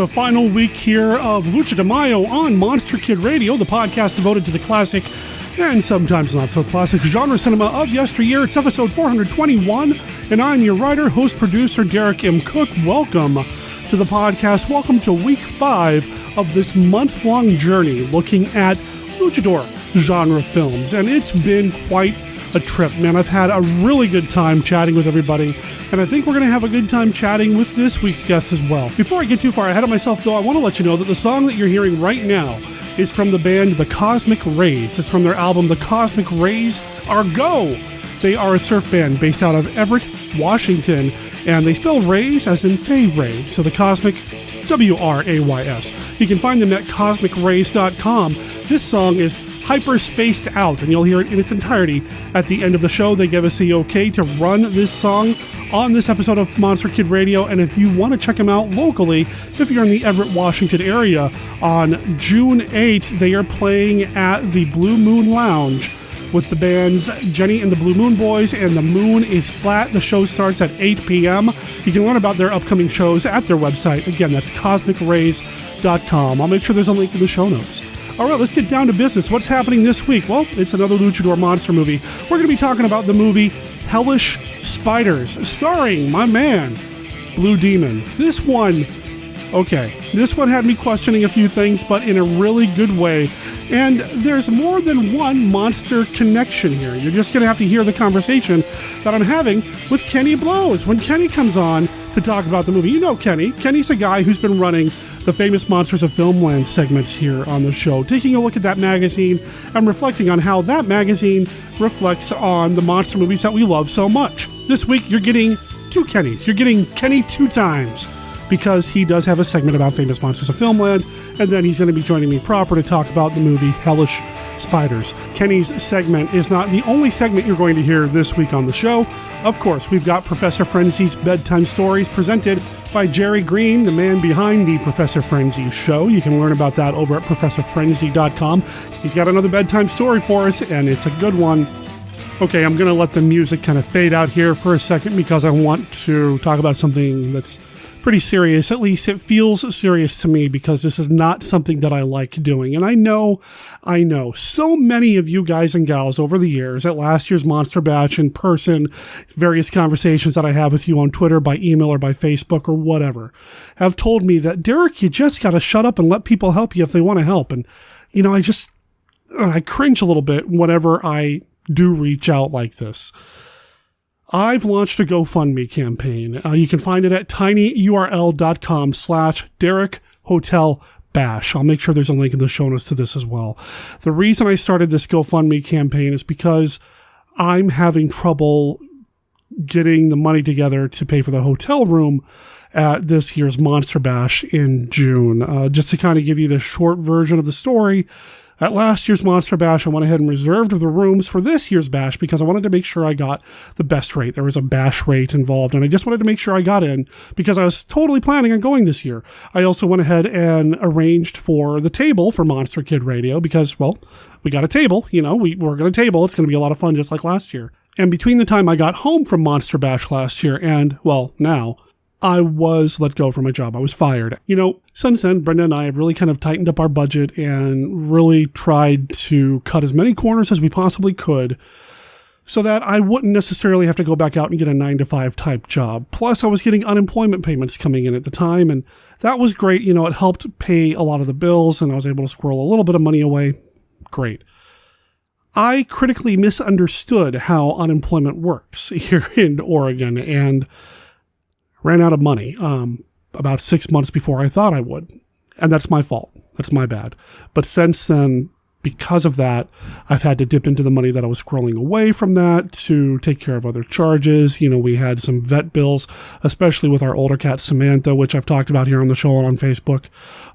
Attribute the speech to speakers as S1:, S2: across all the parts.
S1: the final week here of Lucha de Mayo on Monster Kid Radio, the podcast devoted to the classic and sometimes not so classic genre cinema of yesteryear. It's episode 421, and I'm your writer, host, producer, Derek M. Cook. Welcome to the podcast. Welcome to week 5 of this month-long journey looking at luchador genre films, and it's been quite a trip, man. I've had a really good time chatting with everybody, and I think we're going to have a good time chatting with this week's guest as well. Before I get too far ahead of myself, though, I want to let you know that the song that you're hearing right now is from the band The Cosmic Rays. It's from their album The Cosmic Rays Are Go. They are a surf band based out of Everett, Washington, and they spell Rays as in Fay Ray, so The Cosmic, W-R-A-Y-S. You can find them at cosmicrays.com. This song is hyper spaced out, and you'll hear it in its entirety at the end of the show. They give us the okay to run this song on this episode of Monster Kid Radio, and if you want to check them out locally, if you're in the Everett, Washington area, on June 8th, they are playing at the Blue Moon Lounge with the bands Jenny and the Blue Moon Boys and The Moon is Flat. The show starts at 8 p.m. You can learn about their upcoming shows at their website. Again, that's cosmicrays.com. I'll make sure there's a link in the show notes. All right, let's get down to business. What's happening this week? Well, it's another luchador monster movie. We're going to be talking about the movie Hellish Spiders, starring my man, Blue Demon. This one had me questioning a few things, but in a really good way. And there's more than one monster connection here. You're just going to have to hear the conversation that I'm having with Kenny Blose when Kenny comes on to talk about the movie. You know Kenny. Kenny's a guy who's been running the Famous Monsters of Filmland segments here on the show, taking a look at that magazine and reflecting on how that magazine reflects on the monster movies that we love so much. This week, you're getting two Kennys. You're getting Kenny 2 times, because he does have a segment about Famous Monsters of Filmland, and then he's going to be joining me proper to talk about the movie Hellish Spiders. Kenny's segment is not the only segment you're going to hear this week on the show. Of course, we've got Professor Frenzy's Bedtime Stories presented by Jerry Green, the man behind the Professor Frenzy show. You can learn about that over at ProfessorFrenzy.com. He's got another bedtime story for us, and it's a good one. Okay, I'm going to let the music kind of fade out here for a second because I want to talk about something that's pretty serious. At least it feels serious to me, because this is not something that I like doing. And I know so many of you guys and gals over the years at last year's Monster Bash, in person, various conversations that I have with you on Twitter, by email, or by Facebook, or whatever, have told me that, Derek, you just got to shut up and let people help you if they want to help. And, you know, I cringe a little bit whenever I do reach out like this. I've launched a GoFundMe campaign. You can find it at tinyurl.com/DerekHotelBash. I'll make sure there's a link in the show notes to this as well. The reason I started this GoFundMe campaign is because I'm having trouble getting the money together to pay for the hotel room at this year's Monster Bash in June. Just to kind of give you the short version of the story, at last year's Monster Bash, I went ahead and reserved the rooms for this year's Bash because I wanted to make sure I got the best rate. There was a Bash rate involved, and I just wanted to make sure I got in because I was totally planning on going this year. I also went ahead and arranged for the table for Monster Kid Radio because, well, we got a table. You know, we're going to table. It's going to be a lot of fun just like last year. And between the time I got home from Monster Bash last year and, well, now, I was let go from my job. I was fired. You know, since then, Brenda and I have really kind of tightened up our budget and really tried to cut as many corners as we possibly could so that I wouldn't necessarily have to go back out and get a 9-to-5 type job. Plus, I was getting unemployment payments coming in at the time, and that was great. You know, it helped pay a lot of the bills, and I was able to squirrel a little bit of money away. Great. I critically misunderstood how unemployment works here in Oregon, and ran out of money about 6 months before I thought I would. And that's my fault. That's my bad. But since then, because of that, I've had to dip into the money that I was squirreling away from that to take care of other charges. You know, we had some vet bills, especially with our older cat, Samantha, which I've talked about here on the show and on Facebook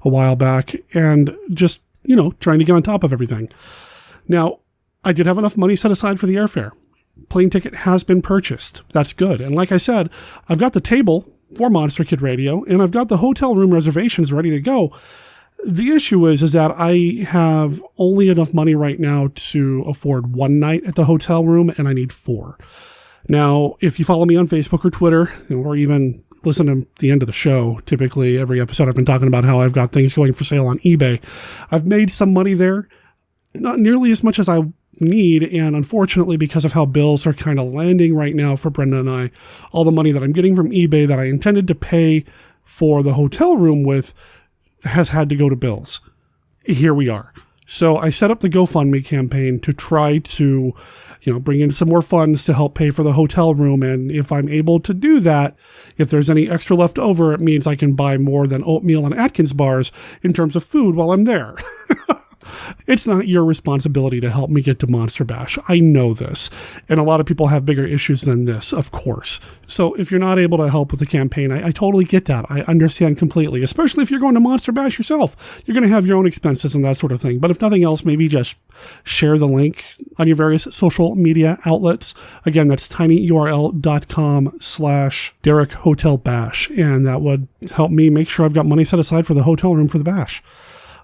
S1: a while back. And just, you know, trying to get on top of everything. Now, I did have enough money set aside for the airfare. Plane ticket has been purchased. That's good. And like I said, I've got the table for Monster Kid Radio, and I've got the hotel room reservations ready to go. The issue is that I have only enough money right now to afford one night at the hotel room, and I need 4. Now, if you follow me on Facebook or Twitter, or even listen to the end of the show, typically every episode I've been talking about how I've got things going for sale on eBay. I've made some money there, not nearly as much as I need, and unfortunately, because of how bills are kind of landing right now for Brenda and I, all the money that I'm getting from eBay that I intended to pay for the hotel room with has had to go to bills. Here we are. So I set up the GoFundMe campaign to try to, bring in some more funds to help pay for the hotel room. And if I'm able to do that, if there's any extra left over, it means I can buy more than oatmeal and Atkins bars in terms of food while I'm there. It's not your responsibility to help me get to Monster Bash. I know this. And a lot of people have bigger issues than this, of course. So if you're not able to help with the campaign, I totally get that. I understand completely, especially if you're going to Monster Bash yourself. You're going to have your own expenses and that sort of thing. But if nothing else, maybe just share the link on your various social media outlets. Again, that's tinyurl.com/Derek Hotel Bash. And that would help me make sure I've got money set aside for the hotel room for the bash.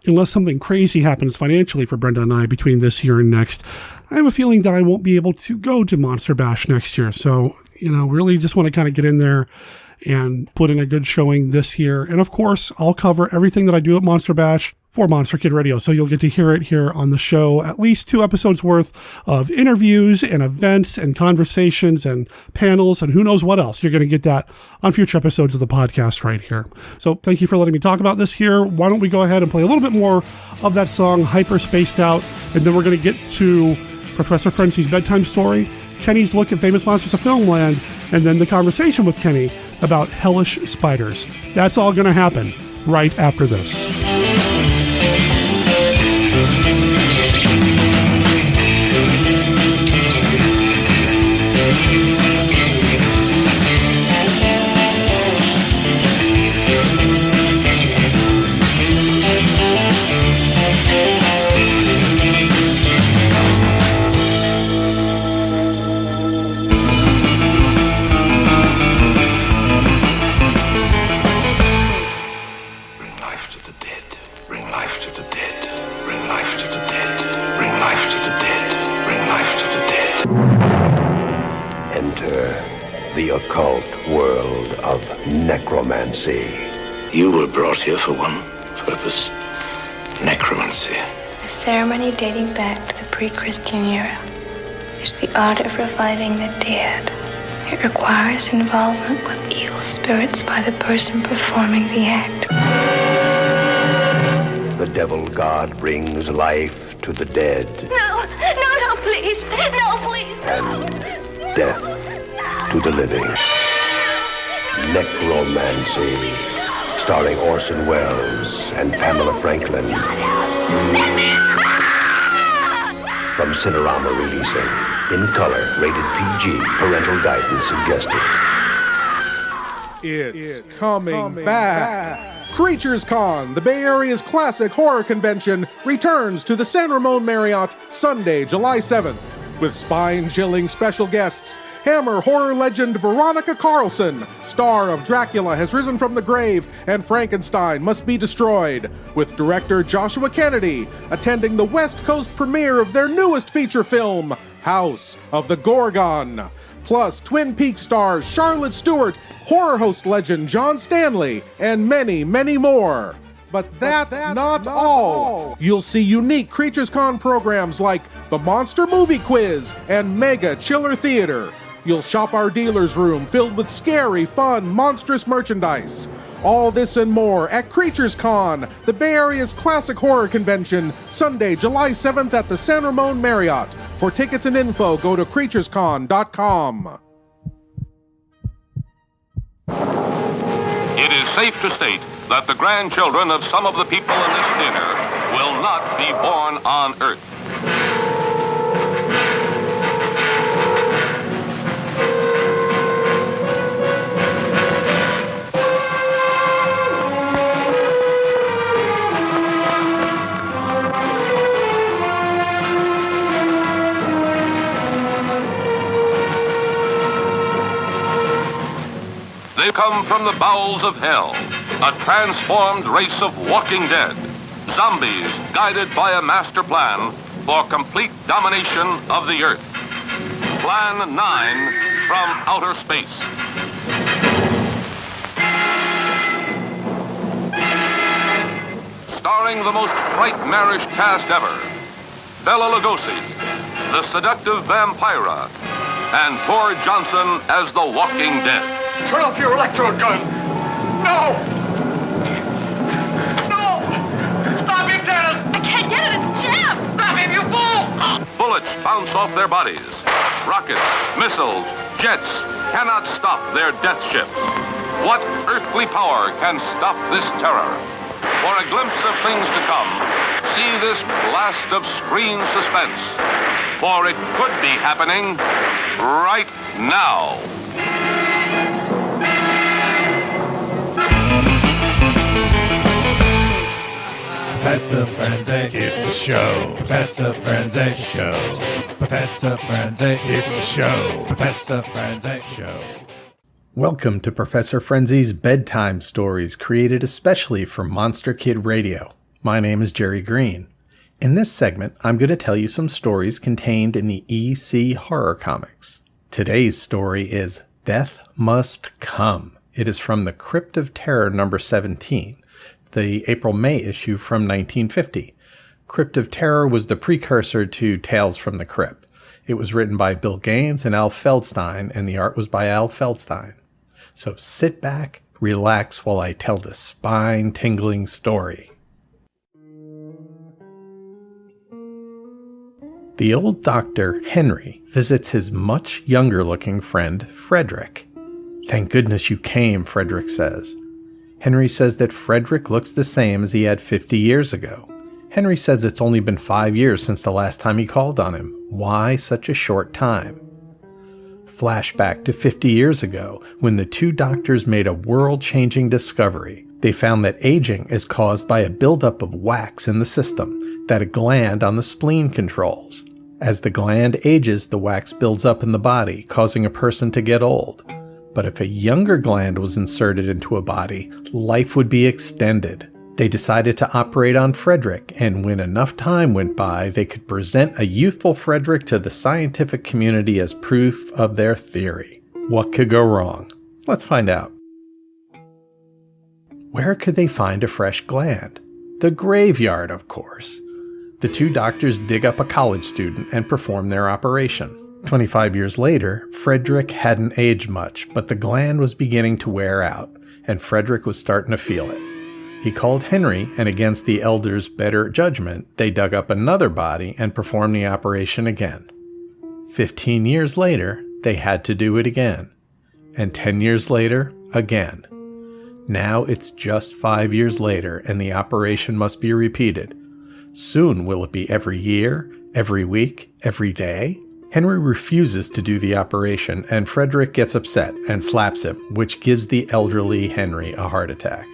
S1: Unless something crazy happens financially for Brenda and I between this year and next, I have a feeling that I won't be able to go to Monster Bash next year. So, really just want to kind of get in there and put in a good showing this year. And of course, I'll cover everything that I do at Monster Bash for Monster Kid Radio. So you'll get to hear it here on the show, at least 2 episodes worth of interviews and events and conversations and panels and who knows what else. You're going to get that on future episodes of the podcast right here. So thank you for letting me talk about this here. Why don't we go ahead and play a little bit more of that song, Hyper Spaced Out, and then we're going to get to Professor Frenzy's bedtime story, Kenny's look at Famous Monsters of Filmland, and then the conversation with Kenny about Hellish Spiders. That's all going to happen right after this.
S2: The occult world of necromancy.
S3: You were brought here for one purpose: necromancy.
S4: A ceremony dating back to the pre-Christian era. It's the art of reviving the dead. It requires involvement with evil spirits by the person performing the act.
S2: The devil god brings life to the dead.
S4: No, please. No, please.
S2: And death to the living. Necromancy, starring Orson Welles and Pamela Franklin. From Cinerama releasing. In color, rated PG, parental guidance suggested.
S5: It's coming back. Creatures Con, the Bay Area's classic horror convention, returns to the San Ramon Marriott Sunday, July 7th, with spine-chilling special guests. Hammer horror legend Veronica Carlson, star of Dracula Has Risen from the Grave and Frankenstein Must Be Destroyed, with director Joshua Kennedy attending the West Coast premiere of their newest feature film, House of the Gorgon. Plus Twin Peaks stars Charlotte Stewart, horror host legend John Stanley, and many, many more. But that's not all. You'll see unique Creatures Con programs like the Monster Movie Quiz and Mega Chiller Theater. You'll shop our dealer's room filled with scary, fun, monstrous merchandise. All this and more at Creatures Con, the Bay Area's classic horror convention, Sunday, July 7th at the San Ramon Marriott. For tickets and info, go to creaturescon.com.
S6: It is safe to state that the grandchildren of some of the people in this dinner will not be born on Earth. They come from the bowels of hell, a transformed race of walking dead, zombies guided by a master plan for complete domination of the Earth. Plan 9 from outer space. starring the most nightmarish cast ever. Bela Lugosi, the seductive Vampira, and Tor Johnson as the Walking Dead.
S7: Turn off your electrode gun! No! No! Stop him, Dennis!
S8: I can't get it, it's jammed!
S7: Stop him, you fool!
S6: Bullets bounce off their bodies. Rockets, missiles, jets cannot stop their death ships. What earthly power can stop this terror? For a glimpse of things to come, see this blast of screen suspense. For it could be happening right now.
S9: Professor Frenzy, it's a show. Professor Frenzy, show. Professor Frenzy, it's a show. Professor Frenzy, show.
S10: Welcome to Professor Frenzy's Bedtime Stories, created especially for Monster Kid Radio. My name is Jerry Green. In this segment, I'm going to tell you some stories contained in the EC horror comics. Today's story is Death Must Come. It is from the Crypt of Terror number 17, the April-May issue from 1950. Crypt of Terror was the precursor to Tales from the Crypt. It was written by Bill Gaines and Al Feldstein, and the art was by Al Feldstein. So sit back, relax while I tell this spine-tingling story. The old doctor, Henry, visits his much younger-looking friend, Frederick. "Thank goodness you came," Frederick says. Henry says that Frederick looks the same as he had 50 years ago. Henry says it's only been 5 years since the last time he called on him. Why such a short time? Flashback to 50 years ago, when the two doctors made a world-changing discovery. They found that aging is caused by a buildup of wax in the system that a gland on the spleen controls. As the gland ages, the wax builds up in the body, causing a person to get old. But if a younger gland was inserted into a body, life would be extended. They decided to operate on Frederick, and when enough time went by, they could present a youthful Frederick to the scientific community as proof of their theory. What could go wrong? Let's find out. Where could they find a fresh gland? The graveyard, of course. The two doctors dig up a college student and perform their operation. 25 years later, Frederick hadn't aged much, but the gland was beginning to wear out, and Frederick was starting to feel it. He called Henry, and against the elders' better judgment, they dug up another body and performed the operation again. 15 years later, they had to do it again. And 10 years later, again. Now it's just 5 years later, and the operation must be repeated. Soon will it be every year, every week, every day? Henry refuses to do the operation, and Frederick gets upset and slaps him, which gives the elderly Henry a heart attack.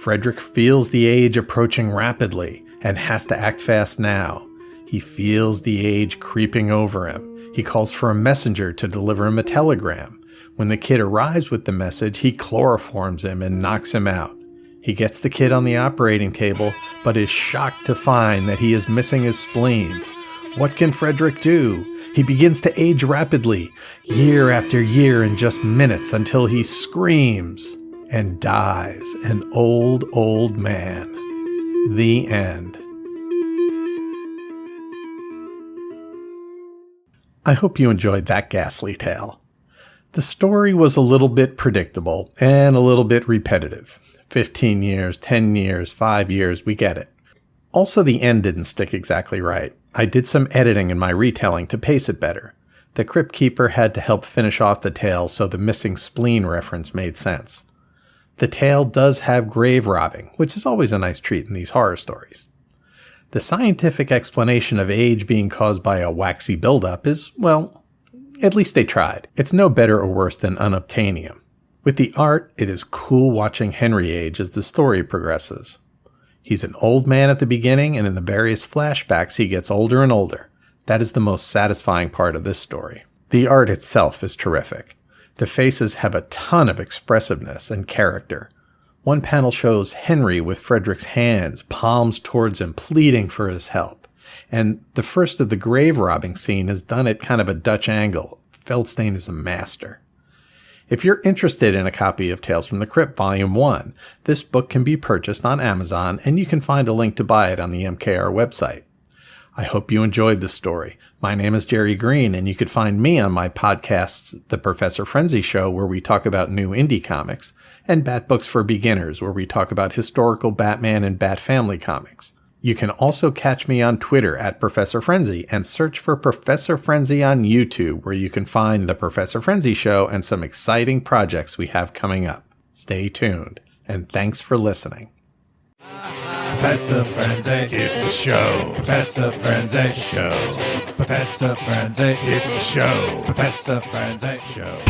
S10: Frederick feels the age approaching rapidly and has to act fast now. He feels the age creeping over him. He calls for a messenger to deliver him a telegram. When the kid arrives with the message, he chloroforms him and knocks him out. He gets the kid on the operating table, but is shocked to find that he is missing his spleen. What can Frederick do? He begins to age rapidly, year after year in just minutes, until he screams and dies, an old, old man. The end. I hope you enjoyed that ghastly tale. The story was a little bit predictable and a little bit repetitive. 15 years, 10 years, 5 years, we get it. Also, the end didn't stick exactly right. I did some editing in my retelling to pace it better. The Crypt Keeper had to help finish off the tale, so the missing spleen reference made sense. The tale does have grave robbing, which is always a nice treat in these horror stories. The scientific explanation of age being caused by a waxy buildup is, well, at least they tried. It's no better or worse than unobtainium. With the art, it is cool watching Henry age as the story progresses. He's an old man at the beginning, and in the various flashbacks he gets older and older. That is the most satisfying part of this story. The art itself is terrific. The faces have a ton of expressiveness and character. One panel shows Henry with Frederick's hands, palms towards him, pleading for his help. And the first of the grave robbing scene is done at kind of a Dutch angle. Feldstein is a master. If you're interested in a copy of Tales from the Crypt Volume 1, this book can be purchased on Amazon, and you can find a link to buy it on the MKR website. I hope you enjoyed this story. My name is Jerry Green, and you could find me on my podcasts, The Professor Frenzy Show, where we talk about new indie comics, and Bat Books for Beginners, where we talk about historical Batman and Bat Family comics. You can also catch me on Twitter at Professor Frenzy, and search for Professor Frenzy on YouTube, where you can find The Professor Frenzy Show and some exciting projects we have coming up. Stay tuned, and thanks for listening.
S9: Professor Frenzy, it's a show. Professor Frenzy show. Professor Frenzy, it's a show. Professor Frenzy show.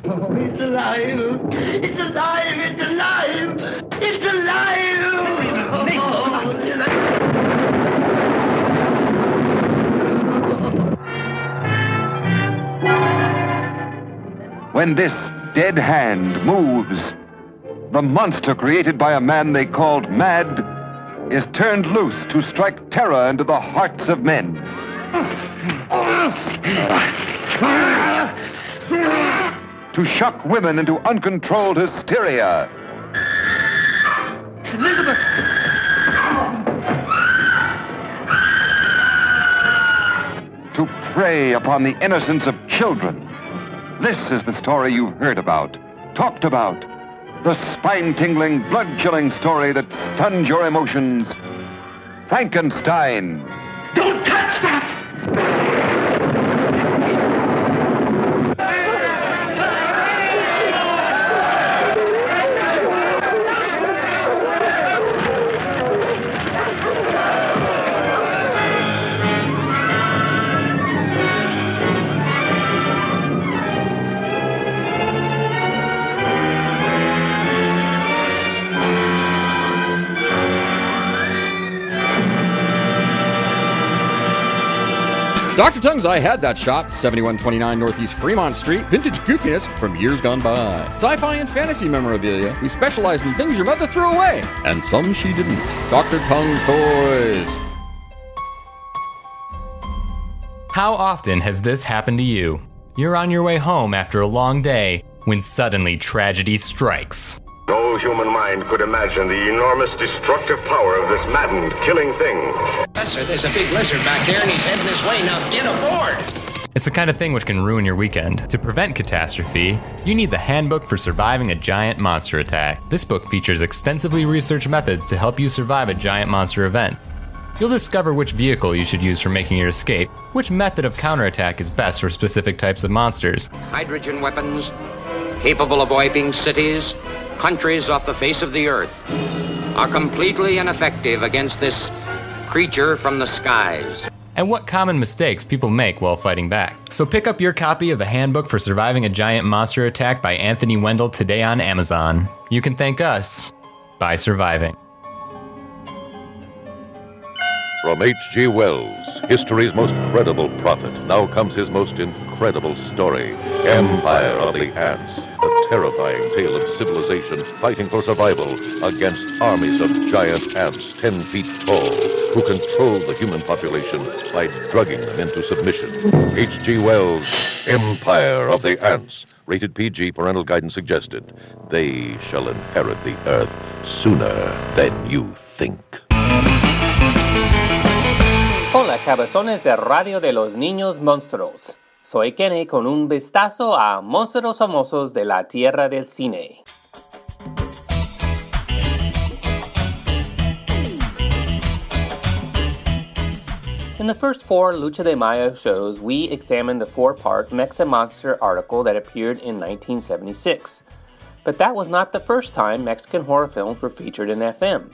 S7: Oh, it's alive! It's alive! It's alive! It's alive!
S6: When this dead hand moves, the monster created by a man they called Mad is turned loose to strike terror into the hearts of men. To shock women into uncontrolled hysteria.
S7: Elizabeth!
S6: To prey upon the innocence of children. This is the story you've heard about, talked about. The spine-tingling, blood-chilling story that stuns your emotions. Frankenstein.
S7: Don't touch that!
S8: Dr. Tongue's I Had That Shop, 7129 Northeast Fremont Street. Vintage goofiness from years gone by. Sci-fi and fantasy memorabilia. We specialize in things your mother threw away, and some she didn't. Dr. Tongue's Toys.
S11: How often has this happened to you? You're on your way home after a long day when suddenly tragedy strikes.
S2: No human mind could imagine the enormous destructive power of this maddened, killing thing.
S12: Professor, there's a big lizard back there and he's heading this way. Now get aboard!
S11: It's the kind of thing which can ruin your weekend. To prevent catastrophe, you need the Handbook for Surviving a Giant Monster Attack. This book features extensively researched methods to help you survive a giant monster event. You'll discover which vehicle you should use for making your escape, which method of counterattack is best for specific types of monsters.
S12: Hydrogen weapons, capable of wiping cities, countries off the face of the earth, are completely ineffective against this creature from the skies.
S11: And what common mistakes people make while fighting back. So pick up your copy of the Handbook for Surviving a Giant Monster Attack by Anthony Wendell today on Amazon. You can thank us by surviving.
S13: From H.G. Wells, history's most credible prophet, now comes his most incredible story, Empire of the Ants, a terrifying tale of civilization fighting for survival against armies of giant ants 10 feet tall, who control the human population by drugging them into submission. H.G. Wells' Empire of the Ants, rated PG, parental guidance suggested. They shall inherit the earth sooner than you think.
S14: Hola, cabezones de Radio de los Niños Monstruos. Soy Kenny con un vistazo a monstruos famosos de la tierra del cine. In the first 4 Lucha de Mayo shows, we examined the 4-part Mexa Monster article that appeared in 1976. But that was not the first time Mexican horror films were featured in FM.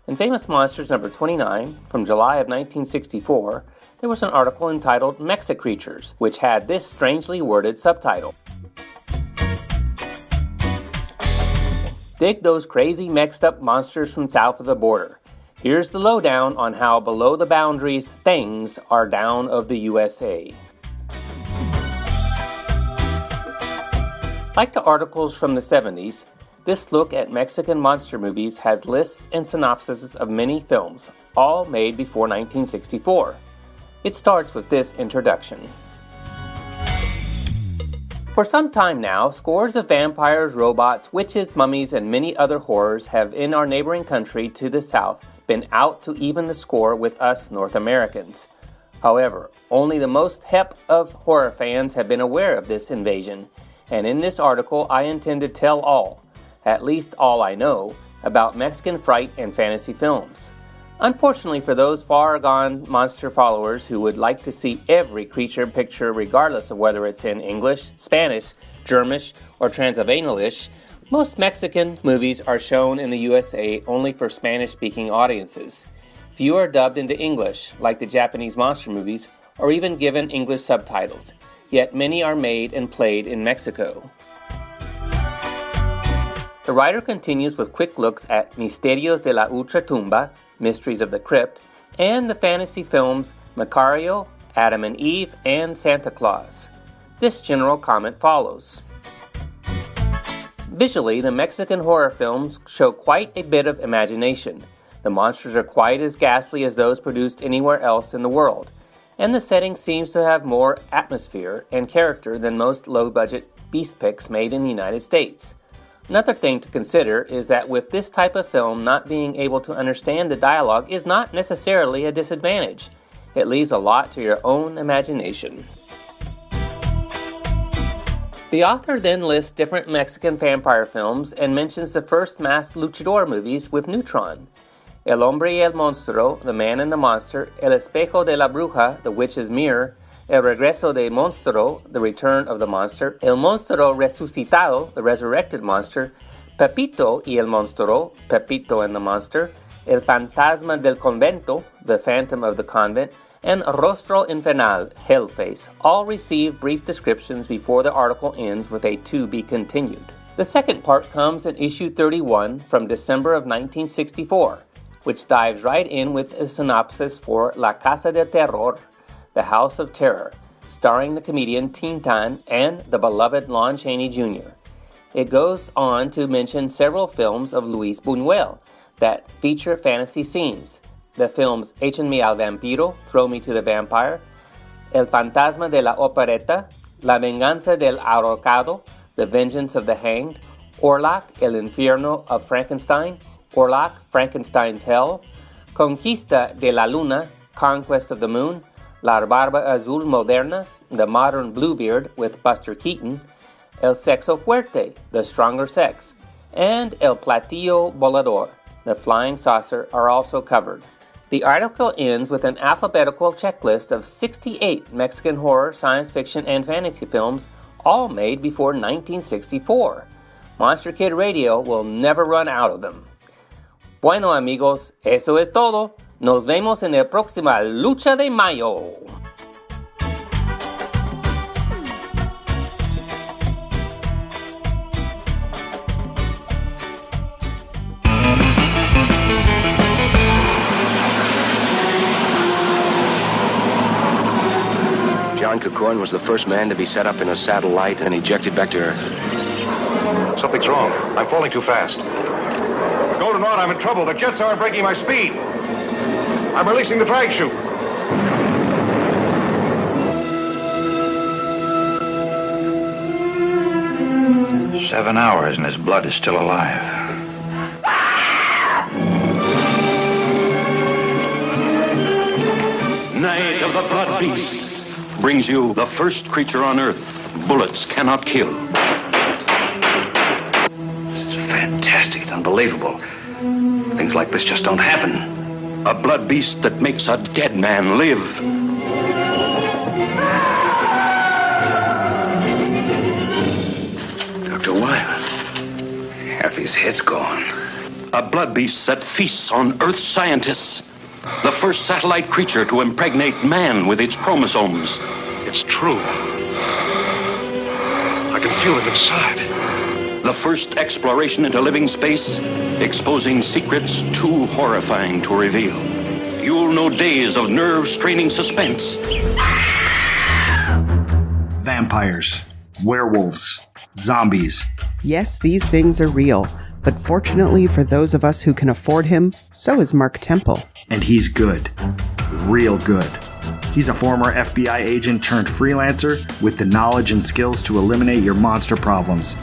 S14: In Famous Monsters number 29, from July of 1964, there was an article entitled Mexa Creatures, which had this strangely worded subtitle. Dig those crazy mixed up monsters from south of the border. Here's the lowdown on how below the boundaries things are down of the USA. Like the articles from the 70s, This look at Mexican monster movies has lists and synopses of many films, all made before 1964. It starts with this introduction. For some time now, scores of vampires, robots, witches, mummies, and many other horrors have in our neighboring country to the south been out to even the score with us North Americans. However, only the most hep of horror fans have been aware of this invasion, and in this article I intend to tell all, at least all I know, about Mexican fright and fantasy films. Unfortunately for those far-gone monster followers who would like to see every creature picture regardless of whether it's in English, Spanish, Germish, or Transylvanian, most Mexican movies are shown in the USA only for Spanish-speaking audiences. Few are dubbed into English, like the Japanese monster movies, or even given English subtitles, yet many are made and played in Mexico. The writer continues with quick looks at Misterios de la Ultratumba, Mysteries of the Crypt, and the fantasy films Macario, Adam and Eve, and Santa Claus. This general comment follows. Visually, the Mexican horror films show quite a bit of imagination. The monsters are quite as ghastly as those produced anywhere else in the world, and the setting seems to have more atmosphere and character than most low-budget beast pics made in the United States. Another thing to consider is that with this type of film, not being able to understand the dialogue is not necessarily a disadvantage. It leaves a lot to your own imagination. The author then lists different Mexican vampire films and mentions the first masked luchador movies with Neutron. El Hombre y el Monstruo, The Man and the Monster, El Espejo de la Bruja, The Witch's Mirror, El Regreso de Monstruo, The Return of the Monster, El Monstruo Resucitado, The Resurrected Monster, Pepito y el Monstruo, Pepito and the Monster, El Fantasma del Convento, The Phantom of the Convent, and Rostro Infernal, Hellface, all receive brief descriptions before the article ends with a to be continued. The second part comes in issue 31 from December of 1964, which dives right in with a synopsis for La Casa de Terror, The House of Terror, starring the comedian Tintin and the beloved Lon Chaney Jr. It goes on to mention several films of Luis Buñuel that feature fantasy scenes. The films Échenme al Vampiro, Throw Me to the Vampire, El Fantasma de la Opereta, La Venganza del Ahorcado, The Vengeance of the Hanged, Orlac, El Infierno of Frankenstein, Orlac, Frankenstein's Hell, Conquista de la Luna, Conquest of the Moon, La Barba Azul Moderna, The Modern Bluebeard with Buster Keaton, El Sexo Fuerte, The Stronger Sex, and El Platillo Volador, The Flying Saucer are also covered. The article ends with an alphabetical checklist of 68 Mexican horror, science fiction, and fantasy films, all made before 1964. Monster Kid Radio will never run out of them. Bueno amigos, eso es todo. Nos vemos en la próxima Lucha de Mayo.
S12: John Cacorn was the first man to be set up in a satellite and ejected back to Earth.
S3: Something's wrong. I'm falling too fast. Golden Rod, I'm in trouble. The jets aren't breaking my speed. I'm releasing the drag chute.
S15: 7 hours and his blood is still alive.
S16: Night of the Blood Beast brings you the first creature on Earth bullets cannot kill.
S15: This is fantastic. It's unbelievable. Things like this just don't happen.
S16: A blood beast that makes a dead man live.
S15: Dr. Wyman. Half his head's gone.
S16: A blood beast that feasts on Earth scientists. The first satellite creature to impregnate man with its chromosomes.
S3: It's true. I can feel it inside.
S16: The first exploration into living space, exposing secrets too horrifying to reveal. You'll know days of nerve-straining suspense.
S17: Vampires, werewolves, Zombies.
S18: Yes, these things are real. But fortunately for those of us who can afford him, so is Mark Temple.
S17: And he's good. Real good. He's a former FBI agent turned freelancer with the knowledge and skills to eliminate your monster problems.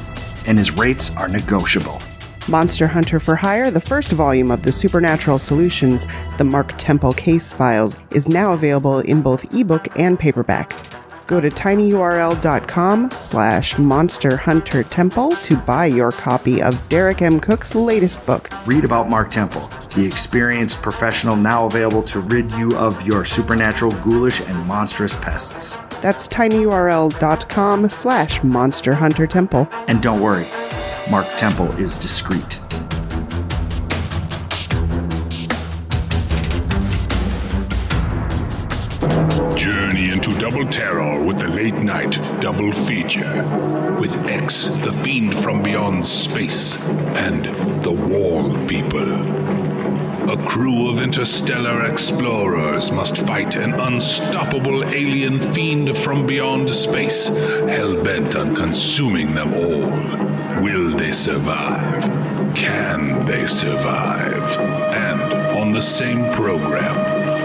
S17: And his rates are negotiable.
S18: Monster Hunter for Hire, the first volume of the Supernatural Solutions, the Mark Temple Case Files, is now available in both ebook and paperback. Go to tinyurl.com/monsterhuntertemple to buy your copy of Derek M. Cook's latest book.
S17: Read about Mark Temple, the experienced professional now available to rid you of your supernatural, ghoulish, and monstrous pests.
S18: That's tinyurl.com/monsterhuntertemple.
S17: And don't worry, Mark Temple is discreet.
S19: Journey into double terror with the late night double feature. With X, the fiend from beyond space, and the Wall People. A crew of interstellar explorers must fight an unstoppable alien fiend from beyond space, hell-bent on consuming them all. Will they survive? Can they survive? And on the same program,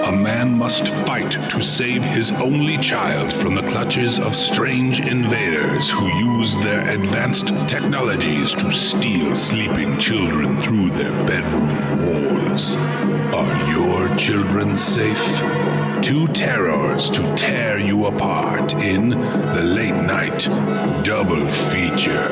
S19: a man must fight to save his only child from the clutches of strange invaders who use their advanced technologies to steal sleeping children through their bedroom walls. Are your children safe? Two terrors to tear you apart in the late night double feature.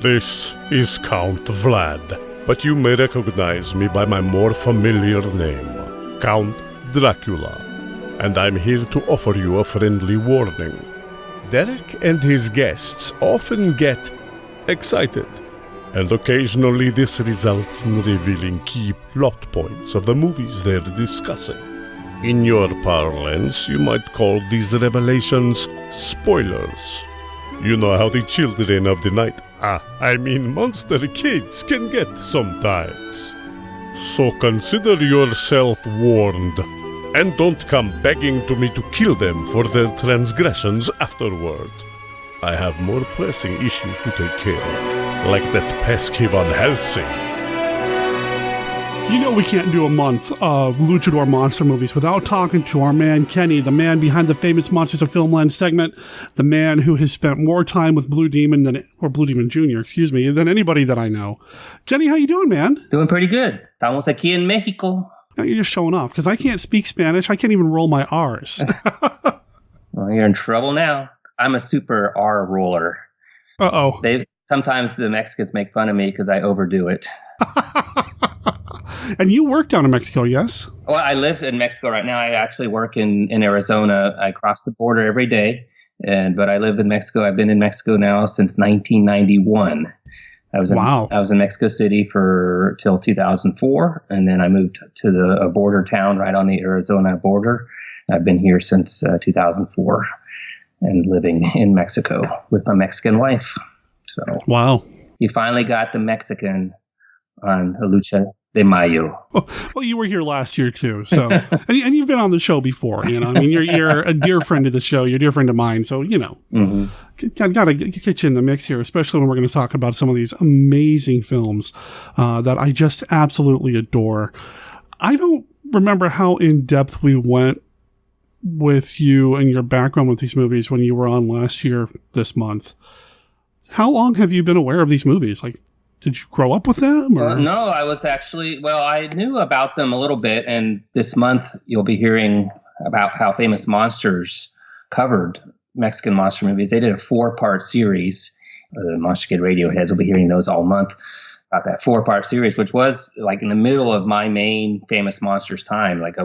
S20: This is Count Vlad, but you may recognize me by my more familiar name, Count Dracula, and I'm here to offer you a friendly warning. Derek and his guests often get excited, and occasionally this results in revealing key plot points of the movies they're discussing. In your parlance, you might call these revelations spoilers. You know how the children of the night, monster kids can get sometimes. So consider yourself warned, and don't come begging to me to kill them for their transgressions afterward. I have more pressing issues to take care of, like that pesky Van Helsing.
S1: You know we can't do a month of Luchador monster movies without talking to our man Kenny, the man behind the Famous Monsters of Filmland segment, the man who has spent more time with Blue Demon Blue Demon Jr., than anybody that I know. Kenny, how you doing, man?
S14: Doing pretty good. Estamos aquí en Mexico.
S1: Now you're just showing off, because I can't speak Spanish. I can't even roll my R's.
S14: Well, you're in trouble now. I'm a super R roller.
S1: Uh-oh.
S14: Sometimes the Mexicans make fun of me because I overdo it.
S1: And you work down in Mexico, yes?
S14: Well, I live in Mexico right now. I actually work in Arizona. I cross the border every day, but I live in Mexico. I've been in Mexico now since 1991. I was in Mexico City till 2004, and then I moved to a border town right on the Arizona border. I've been here since 2004 and living in Mexico with my Mexican wife. So
S1: wow,
S14: you finally got the Mexican on Lucha de Mayo.
S1: Well, you were here last year too, so and you've been on the show before. You're a dear friend of the show. You're a dear friend of mine, so gotta get you in the mix here, especially when we're going to talk about some of these amazing films that I just absolutely adore. I don't remember how in depth we went with you and your background with these movies when you were on last year this month. How long have you been aware of these movies? Like, did you grow up with them? Or?
S14: No, I was I knew about them a little bit. And this month you'll be hearing about how Famous Monsters covered Mexican monster movies. They did a 4-part series. The Monster Kid Radio heads will be hearing those all month about that 4-part series, which was like in the middle of my main Famous Monsters time. Like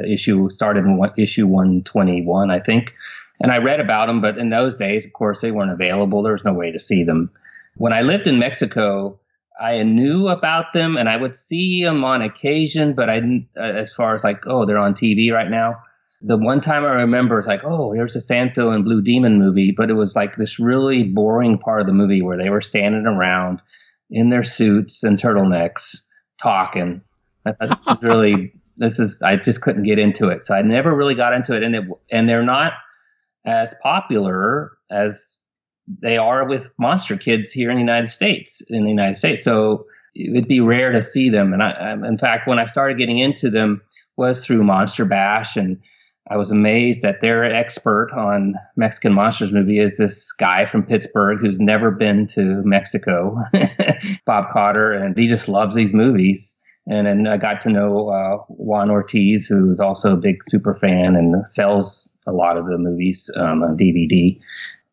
S14: issue started in issue 121, I think. And I read about them, but in those days, of course, they weren't available. There was no way to see them. When I lived in Mexico, I knew about them and I would see them on occasion, but I didn't, as far as like, oh, they're on TV right now. The one time I remember is like, oh, here's a Santo and Blue Demon movie, but it was like this really boring part of the movie where they were standing around in their suits and turtlenecks talking. I thought I just couldn't get into it. So I never really got into it. And they're not as popular as they are with monster kids here in the United States. So it would be rare to see them. And in fact, when I started getting into them was through Monster Bash, and I was amazed that their expert on Mexican monsters movie is this guy from Pittsburgh who's never been to Mexico, Bob Cotter, and he just loves these movies. And then I got to know Juan Ortiz, who's also a big super fan and sells a lot of the movies on DVD.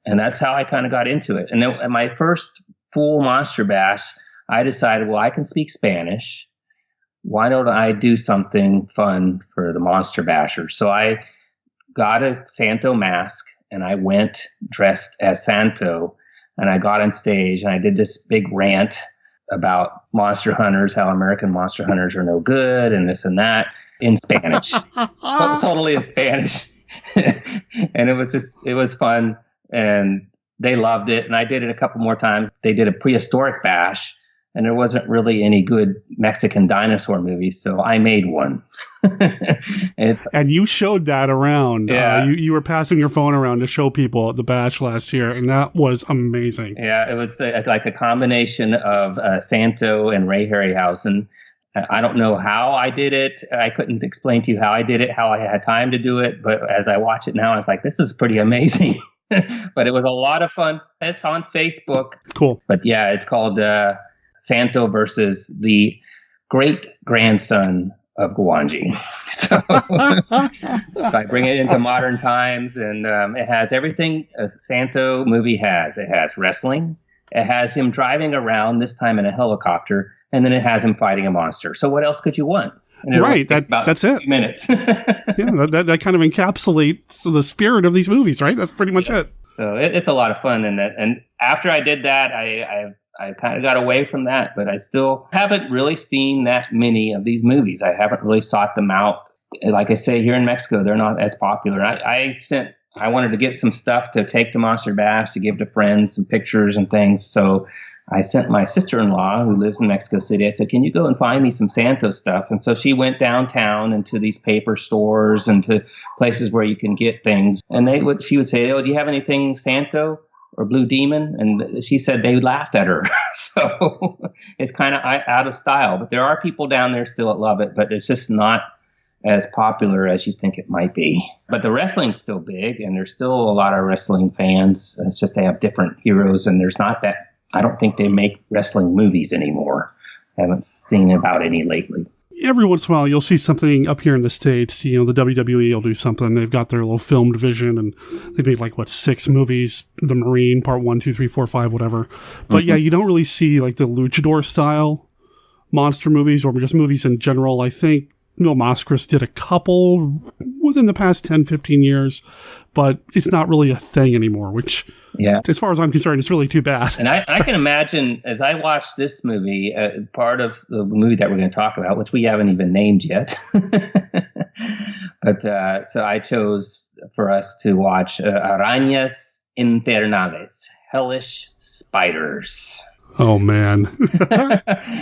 S14: And that's how I kind of got into it. And then at my first full Monster Bash, I decided, well, I can speak Spanish. Why don't I do something fun for the Monster Bashers? So I got a Santo mask and I went dressed as Santo, and I got on stage and I did this big rant about monster hunters, how American monster hunters are no good and this and that in Spanish, totally in Spanish. And it was fun, and they loved it. And I did it a couple more times. They did a prehistoric bash, and there wasn't really any good Mexican dinosaur movies, so I made one.
S1: And you showed that around.
S14: Yeah.
S1: You were passing your phone around to show people at the bash last year, and that was amazing.
S14: Yeah, it was like a combination of Santo and Ray Harryhausen. I don't know how I did it. I couldn't explain to you how I did it, how I had time to do it. But as I watch it now, I was like, this is pretty amazing. But it was a lot of fun. It's on Facebook.
S1: Cool.
S14: But yeah, it's called Santo versus the great grandson of Guanji. So I bring it into modern times, and it has everything a Santo movie has. It has wrestling. It has him driving around, this time in a helicopter, and then it has him fighting a monster. So what else could you want?
S1: Right, that's it.
S14: Minutes.
S1: Yeah, that kind of encapsulates the spirit of these movies, right? That's pretty much it.
S14: So it's a lot of fun, and after I did that, I kind of got away from that, but I still haven't really seen that many of these movies. I haven't really sought them out. Like I say, here in Mexico, they're not as popular. I wanted to get some stuff to take to Monster Bash, to give to friends, some pictures and things. So I sent my sister-in-law, who lives in Mexico City, I said, can you go and find me some Santo stuff? And so she went downtown into these paper stores and to places where you can get things. And she would say, oh, do you have anything Santo or Blue Demon? And she said they laughed at her. So it's kind of out of style. But there are people down there still that love it, but it's just not as popular as you think it might be. But the wrestling's still big, and there's still a lot of wrestling fans. It's just they have different heroes, and there's not that. I don't think they make wrestling movies anymore. I haven't seen about any lately.
S1: Every once in a while, you'll see something up here in the States. You know, the WWE will do something. They've got their little film division, and they made 6 movies. The Marine, part 1, 2, 3, 4, 5, whatever. But yeah, you don't really see the luchador style monster movies, or just movies in general. I think Mil Mascaras did a couple within the past 10, 15 years, but it's not really a thing anymore, which, as far as I'm concerned, is really too bad.
S14: And I can imagine, as I watched this movie, part of the movie that we're going to talk about, which we haven't even named yet, but so I chose for us to watch Arañas infernales, Hellish Spiders.
S1: Oh, man.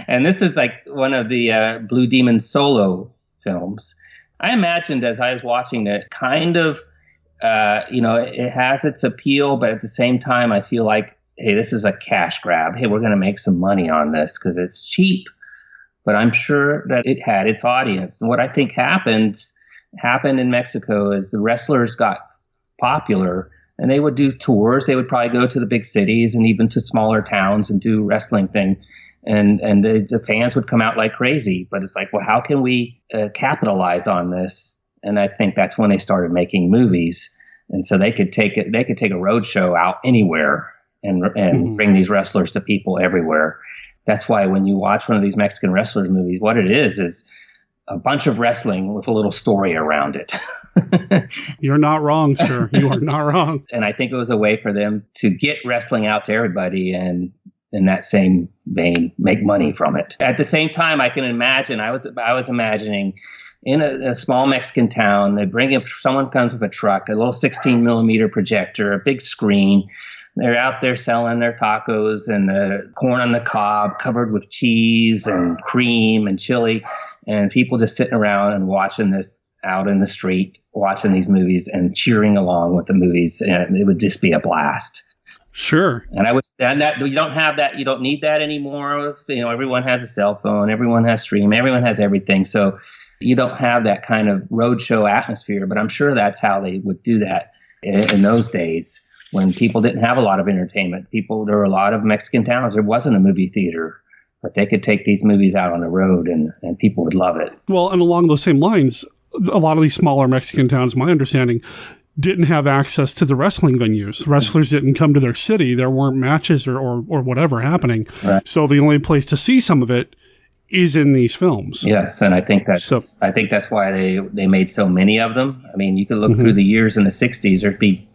S14: And this is one of the Blue Demon solo films. I imagined as I was watching it, kind of, it has its appeal, but at the same time, I feel like, hey, this is a cash grab. Hey, we're going to make some money on this because it's cheap. But I'm sure that it had its audience. And what I think happened in Mexico is the wrestlers got popular, and they would do tours. They would probably go to the big cities and even to smaller towns and do wrestling thing. And the fans would come out like crazy. But it's like, well, how can we capitalize on this? And I think that's when they started making movies. And so they could take a road show out anywhere and bring these wrestlers to people everywhere. That's why when you watch one of these Mexican wrestlers movies, what it is a bunch of wrestling with a little story around it.
S1: You're not wrong, sir. You are not wrong.
S14: And I think it was a way for them to get wrestling out to everybody and in that same vein, make money from it. At the same time, I can imagine, I was imagining in a small Mexican town, someone comes with a truck, a little 16 millimeter projector, a big screen, They're out there selling their tacos and the corn on the cob covered with cheese and cream and chili, and people just sitting around and watching this out in the street, watching these movies and cheering along with the movies, and it would just be a blast.
S1: Sure.
S14: And that you don't have that. You don't need that anymore. Everyone has a cell phone. Everyone has stream. Everyone has everything. So you don't have that kind of roadshow atmosphere. But I'm sure that's how they would do that in those days when people didn't have a lot of entertainment. There were a lot of Mexican towns. There wasn't a movie theater, but they could take these movies out on the road and people would love it.
S1: Well, and along those same lines, a lot of these smaller Mexican towns, my understanding, didn't have access to the wrestling venues. Wrestlers didn't come to their city. There weren't matches or whatever happening.
S14: Right.
S1: So the only place to see some of it is in these films.
S14: Yes, and I think that's why they made so many of them. I mean, you could look through the years in the 60s, there'd be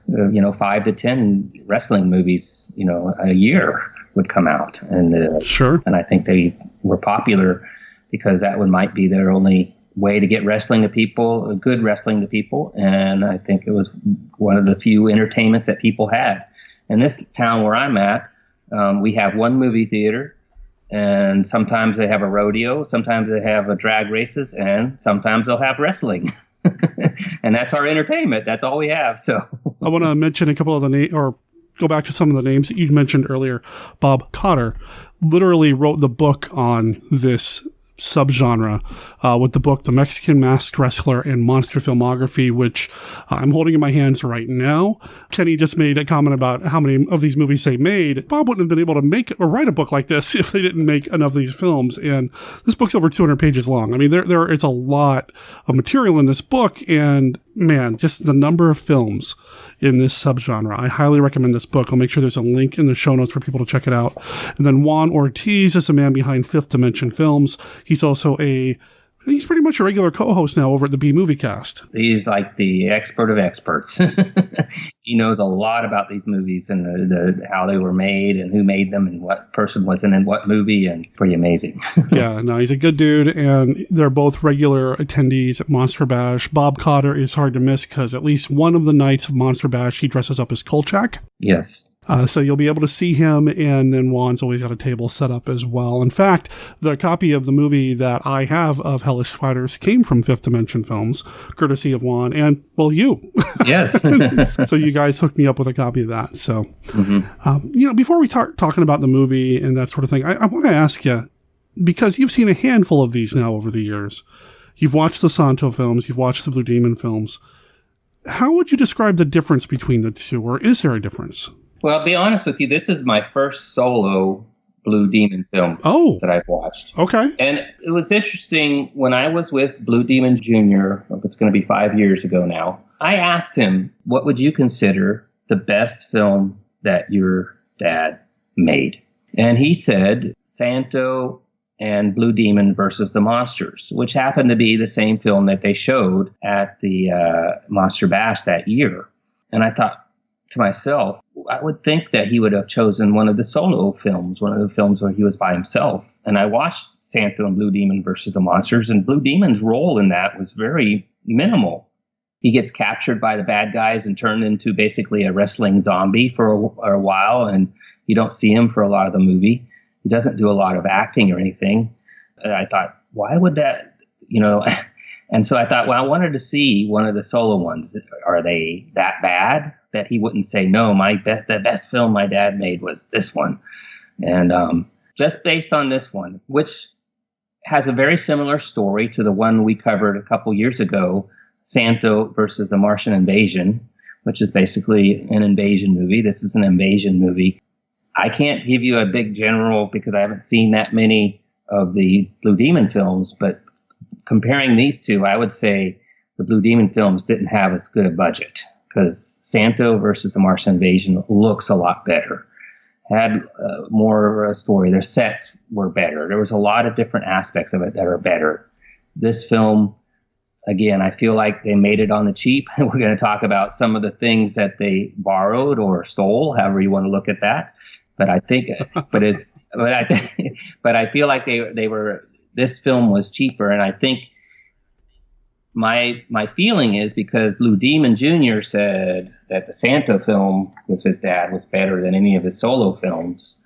S14: 5 to 10 wrestling movies, a year would come out. And
S1: sure.
S14: And I think they were popular because that one might be their only way to get wrestling to people, good wrestling to people. And I think it was one of the few entertainments that people had. In this town where I'm at, we have one movie theater, and sometimes they have a rodeo, sometimes they have a drag races, and sometimes they'll have wrestling. And that's our entertainment. That's all we have. So
S1: I want to mention a couple of the names, or go back to some of the names that you mentioned earlier. Bob Cotter literally wrote the book on this subgenre with the book The Mexican Masked Wrestler and Monster Filmography, which I'm holding in my hands right now. Kenny just made a comment about how many of these movies they made. Bob wouldn't have been able to make or write a book like this if they didn't make enough of these films, and this book's over 200 pages long. I mean, it's a lot of material in this book, and man, just the number of films in this subgenre. I highly recommend this book. I'll make sure there's a link in the show notes for people to check it out. And then Juan Ortiz is the man behind Fifth Dimension Films. He's also he's pretty much a regular co-host now over at the B-Movie Cast.
S14: He's like the expert of experts. He knows a lot about these movies and how they were made and who made them and what person was in what movie, and pretty amazing.
S1: Yeah, no, he's a good dude, and they're both regular attendees at Monster Bash. Bob Cotter is hard to miss because at least one of the nights of Monster Bash, he dresses up as Kolchak.
S14: Yes.
S1: So you'll be able to see him, and then Juan's always got a table set up as well. In fact, the copy of the movie that I have of Hellish Spiders came from Fifth Dimension Films, courtesy of Juan and, well, you.
S14: Yes.
S1: So you guys hooked me up with a copy of that. So, before we start talking about the movie and that sort of thing, I want to ask you, because you've seen a handful of these now over the years. You've watched the Santo films, you've watched the Blue Demon films. How would you describe the difference between the two, or is there a difference?
S14: Well, I'll be honest with you. This is my first solo Blue Demon film that I've watched.
S1: Okay.
S14: And it was interesting when I was with Blue Demon Jr., it's going to be 5 years ago now. I asked him, what would you consider the best film that your dad made? And he said, Santo and Blue Demon versus the Monsters, which happened to be the same film that they showed at the Monster Bash that year. And I thought to myself, I would think that he would have chosen one of the solo films, one of the films where he was by himself. And I watched Santo and Blue Demon versus the Monsters, and Blue Demon's role in that was very minimal. He gets captured by the bad guys and turned into basically a wrestling zombie for a while, and you don't see him for a lot of the movie. He doesn't do a lot of acting or anything. I thought, why would that, And so I thought, well, I wanted to see one of the solo ones. Are they that bad that he wouldn't say, no, the best film my dad made was this one. And just based on this one, which has a very similar story to the one we covered a couple years ago, Santo versus the Martian Invasion, which is basically an invasion movie. This is an invasion movie. I can't give you a big general because I haven't seen that many of the Blue Demon films, but comparing these two, I would say the Blue Demon films didn't have as good a budget because Santo versus the Martian Invasion looks a lot better, had more of a story. Their sets were better. There was a lot of different aspects of it that are better. This film, again, I feel like they made it on the cheap. We're going to talk about some of the things that they borrowed or stole, however you want to look at that. But I think, but I feel like they were. This film was cheaper, and I think My feeling is because Blue Demon Jr. said that the Santo film with his dad was better than any of his solo films,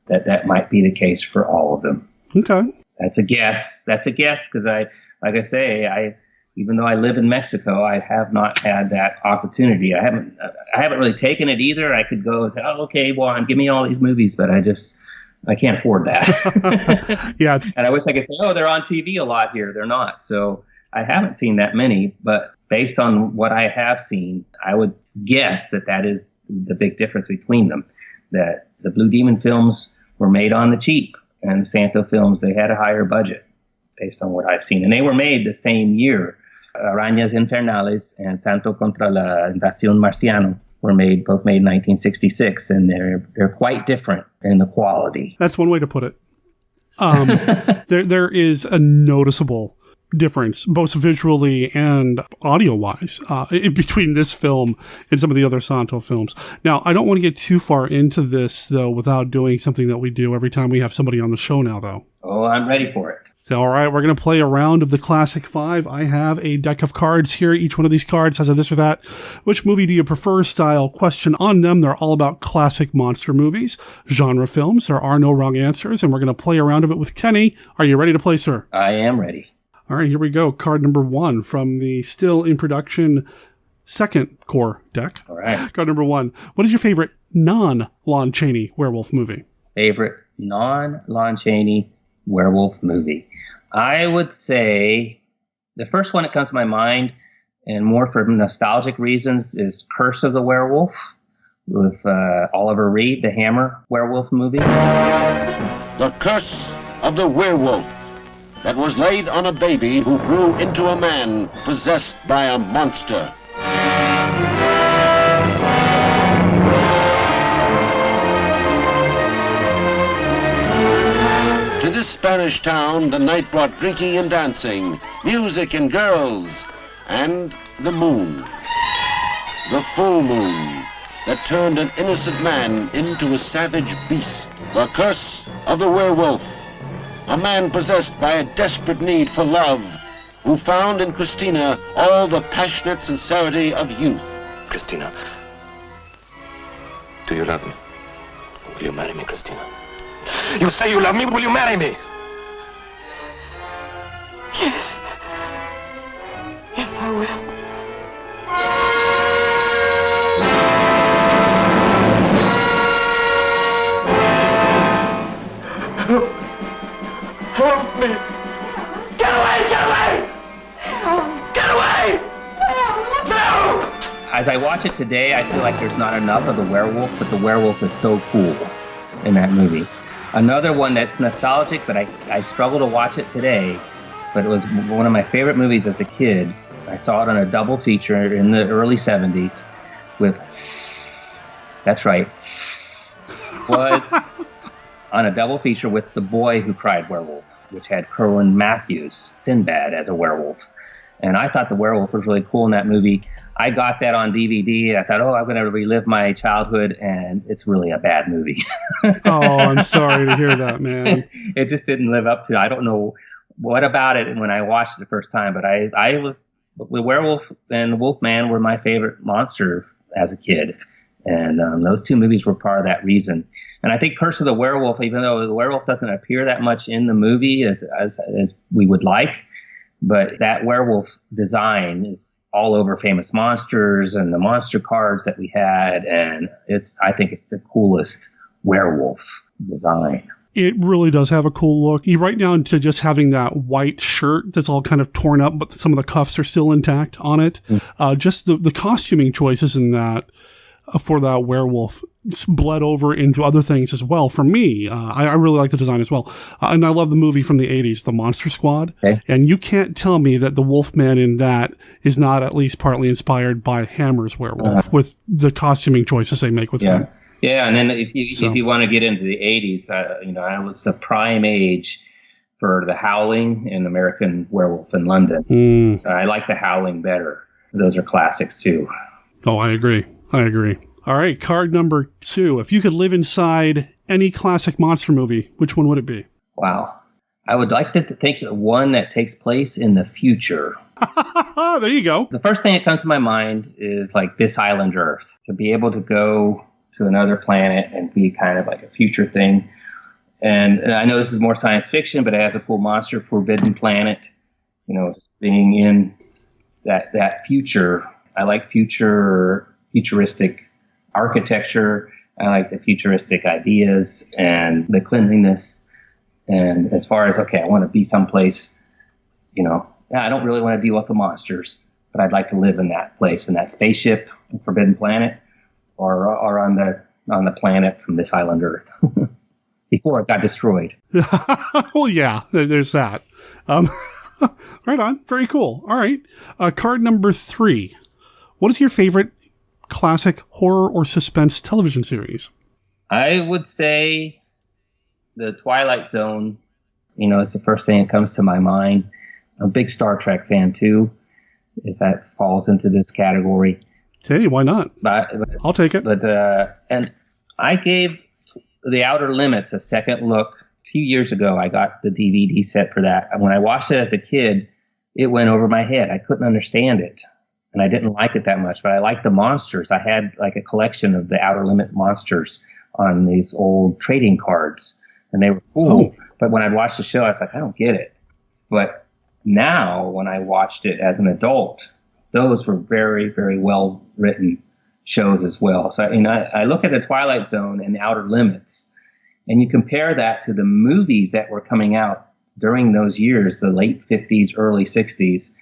S14: that might be the case for all of them.
S1: Okay.
S14: That's a guess because like I say, even though I live in Mexico, I have not had that opportunity. I haven't really taken it either. I could go and say, oh, okay, Juan, give me all these movies, but I can't afford that.
S1: Yeah.
S14: And I wish I could say, oh, they're on TV a lot here. They're not. So I haven't seen that many, but based on what I have seen, I would guess that is the big difference between them, that the Blue Demon films were made on the cheap, and the Santo films, they had a higher budget based on what I've seen. And they were made the same year. Arañas infernales and Santo contra la invasión marciano were both made in 1966, and they're quite different in the quality.
S1: That's one way to put it. There is a noticeable difference, both visually and audio-wise, between this film and some of the other Santo films. Now, I don't want to get too far into this, though, without doing something that we do every time we have somebody on the show now, though.
S14: Oh, I'm ready for it.
S1: So, all right, we're going to play a round of the Classic Five. I have a deck of cards here. Each one of these cards has a this or that. Which movie do you prefer style question on them. They're all about classic monster movies, genre films. There are no wrong answers, and we're going to play a round of it with Kenny. Are you ready to play, sir?
S14: I am ready.
S1: All right, here we go. Card number 1 from the still in production second core deck.
S14: All right.
S1: Card number 1. What is your favorite non-Lon Chaney werewolf movie?
S14: Favorite non-Lon Chaney werewolf movie. I would say the first one that comes to my mind, and more for nostalgic reasons, is Curse of the Werewolf with Oliver Reed, the Hammer werewolf movie.
S21: The Curse of the Werewolf, that was laid on a baby who grew into a man possessed by a monster. To this Spanish town, the night brought drinking and dancing, music and girls, and the moon. The full moon that turned an innocent man into a savage beast. The Curse of the Werewolf. A man possessed by a desperate need for love, who found in Christina all the passionate sincerity of youth.
S15: Christina, do you love me? Will you marry me, Christina? You say you love me, will you marry me?
S7: Yes. Yes, I will. Help me! Get away! Get away! Get away! No!
S14: As I watch it today, I feel like there's not enough of the werewolf, but the werewolf is so cool in that movie. Another one that's nostalgic, but I struggle to watch it today, but it was one of my favorite movies as a kid. I saw it on a double feature in the early 70s with, that's right, was on a double feature with The Boy Who Cried Werewolf, which had Kerwin Matthews, Sinbad, as a werewolf. And I thought the werewolf was really cool in that movie. I got that on DVD. I thought, I'm going to relive my childhood, and it's really a bad movie.
S1: Oh, I'm sorry to hear that, man.
S14: It just didn't live up to, I don't know what about it when I watched it the first time, but the werewolf and the Wolfman were my favorite monster as a kid. And those two movies were part of that reason. And I think Curse of the Werewolf, even though the werewolf doesn't appear that much in the movie as we would like, but that werewolf design is all over Famous Monsters and the monster cards that we had, and I think it's the coolest werewolf design.
S1: It really does have a cool look. You right down to just having that white shirt that's all kind of torn up, but some of the cuffs are still intact on it. Just the costuming choices in that for that werewolf bled over into other things as well. For me, I really like the design as well. And I love the movie from the 80s, The Monster Squad. Okay. And you can't tell me that the Wolfman in that is not at least partly inspired by Hammer's werewolf with the costuming choices they make with him.
S14: Yeah, and then if you want to get into the 80s, I was the prime age for The Howling and American Werewolf in London. I like The Howling better. Those are classics too.
S1: Oh, I agree. All right, card number 2. If you could live inside any classic monster movie, which one would it be?
S14: Wow. I would like to think of one that takes place in the future.
S1: There you go.
S14: The first thing that comes to my mind is like this island Earth. To be able to go to another planet and be kind of like a future thing. And I know this is more science fiction, but it has a cool monster, Forbidden Planet. Just being in that future. I like futuristic architecture. I like the futuristic ideas and the cleanliness. And as far as, I want to be someplace, I don't really want to deal with the monsters, but I'd like to live in that place, in that spaceship, Forbidden Planet, or on the planet from this island Earth before it got destroyed.
S1: Well, yeah, there's that. Right on. Very cool. All right. Card number 3. What is your favorite classic horror or suspense television series?
S14: I would say the Twilight Zone. It's the first thing that comes to my mind. I'm a big Star Trek fan, too, if that falls into this category.
S1: Hey, why not?
S14: But
S1: I'll take it.
S14: And I gave The Outer Limits a second look. A few years ago, I got the DVD set for that. And when I watched it as a kid, it went over my head. I couldn't understand it. And I didn't like it that much, but I liked the monsters. I had like a collection of the Outer Limit monsters on these old trading cards. And they were cool. Oh. But when I'd watched the show, I was like, I don't get it. But now, when I watched it as an adult, those were very, very well written shows as well. So I look at the Twilight Zone and the Outer Limits, and you compare that to the movies that were coming out during those years, the late 50s, early 60s,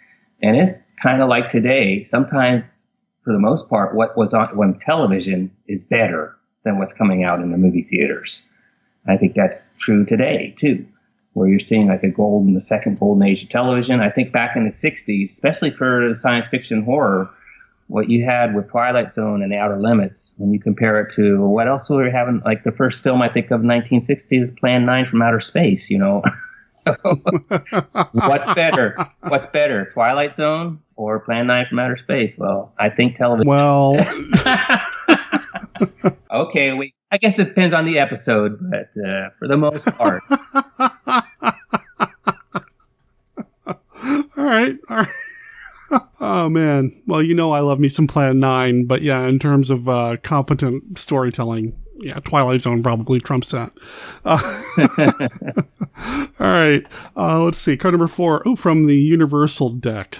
S14: and it's kind of like today. Sometimes, for the most part, what was on television is better than what's coming out in the movie theaters. I think that's true today, too, where you're seeing like the second golden age of television. I think back in the 60s, especially for science fiction horror, what you had with Twilight Zone and The Outer Limits, when you compare it to what else we were having, like the first film I think of 1960s, Plan 9 from Outer Space, So what's better? What's better, Twilight Zone or Plan 9 from Outer Space? Well, I think television.
S1: Well,
S14: okay, I guess it depends on the episode, but for the most part.
S1: All right. Oh, man. Well, I love me some Plan 9, but yeah, in terms of competent storytelling, yeah, Twilight Zone probably trumps that. All right. Let's see. Card number 4. Oh, from the Universal deck.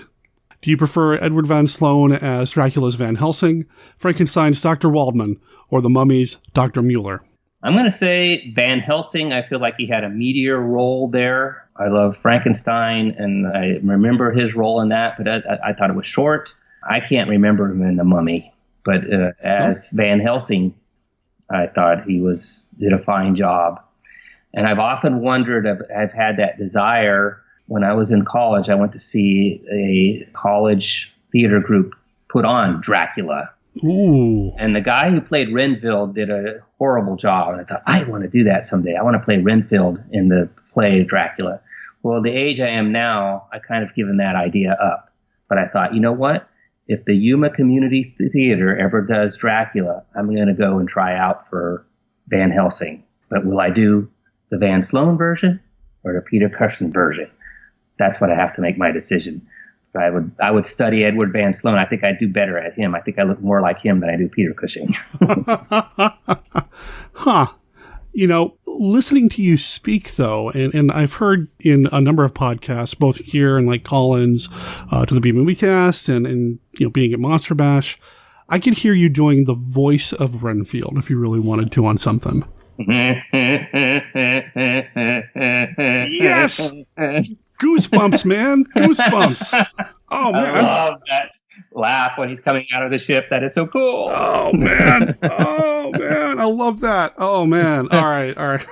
S1: Do you prefer Edward Van Sloan as Dracula's Van Helsing, Frankenstein's Dr. Waldman, or The Mummy's Dr. Mueller?
S14: I'm going to say Van Helsing. I feel like he had a meteor role there. I love Frankenstein, and I remember his role in that, but I thought it was short. I can't remember him in The Mummy, but as Van Helsing, I thought he did a fine job. And I've often wondered, I've had that desire. When I was in college, I went to see a college theater group put on Dracula.
S1: Ooh.
S14: And the guy who played Renfield did a horrible job. And I thought, I want to do that someday. I want to play Renfield in the play Dracula. Well, the age I am now, I kind of given that idea up. But I thought, you know what? If the Yuma Community Theater ever does Dracula, I'm going to go and try out for Van Helsing. But will I do the Van Sloan version or the Peter Cushing version? That's what I have to make my decision. I would study Edward Van Sloan. I think I'd do better at him. I think I look more like him than I do Peter Cushing.
S1: Huh. Listening to you speak, though, and I've heard in a number of podcasts, both here and like Collins, to the B-Movie Cast and being at Monster Bash, I could hear you doing the voice of Renfield if you really wanted to on something. Yes! Goosebumps, man. Goosebumps. Oh, man.
S14: I love that laugh when he's coming out of the ship. That is so cool.
S1: Oh, man. Oh, man. I love that. Oh, man. All right.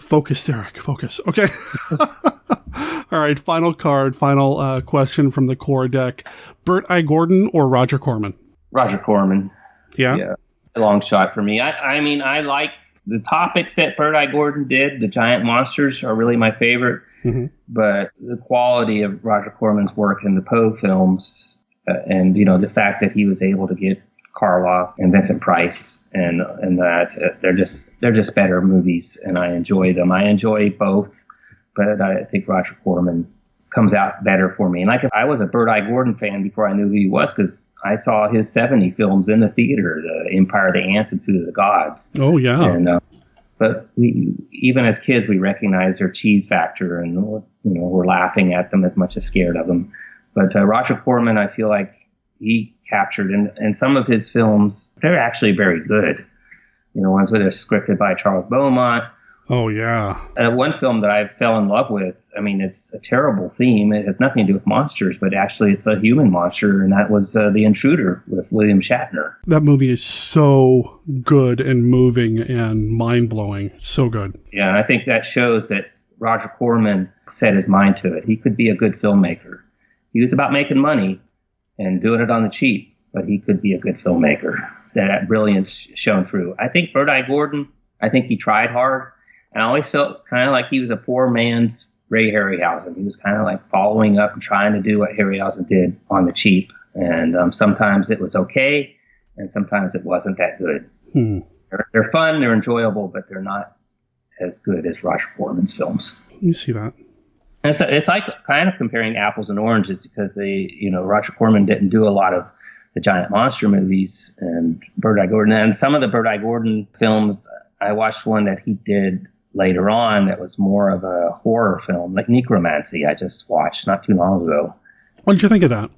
S1: Focus, Derek. Focus. Okay. All right. Final card. Final question from the core deck. Burt I. Gordon or Roger Corman?
S14: Roger Corman.
S1: Yeah.
S14: A long shot for me. I mean, I like the topics that Burt I. Gordon did. The giant monsters are really my favorite. Mm-hmm. But the quality of Roger Corman's work in the Poe films, and the fact that he was able to get Karloff and Vincent Price, and that they're just better movies, and I enjoy them. I enjoy both, but I think Roger Corman
S4: comes out better for me. And like, I was a Bird Eye Gordon fan before I knew who he was, because I saw his 70 films in the theater, the Empire of the Ants and Food of the Gods.
S1: Oh, yeah.
S4: And, but we, even as kids, we recognized their cheese factor, and, you know, we're laughing at them as much as scared of them. But Roger Corman, I feel like he captured, and some of his films, they're actually very good. You know, ones where they're scripted by Charles Beaumont.
S1: Oh, yeah.
S4: One film that I fell in love with, I mean, it's a terrible theme. It has nothing to do with monsters, but actually it's a human monster, and that was The Intruder with William Shatner.
S1: That movie is so good and moving and mind-blowing. So good.
S4: Yeah, and I think that shows that Roger Corman set his mind to it. He could be a good filmmaker. He was about making money and doing it on the cheap, but he could be a good filmmaker. That brilliance shone through. I think Bird Eye Gordon, I think he tried hard. And I always felt kind of like he was a poor man's Ray Harryhausen. He was kind of like following up and trying to do what Harryhausen did on the cheap. And sometimes it was okay, and sometimes it wasn't that good. They're fun, they're enjoyable, but they're not as good as Roger Corman's films.
S1: You see that.
S4: And so it's like kind of comparing apples and oranges, because Roger Corman didn't do a lot of the giant monster movies, and Bird Eye Gordon. And some of the Bird Eye Gordon films, I watched one that he did later on that was more of a horror film, like Necromancy. I just watched not too long ago.
S1: What did you think of that?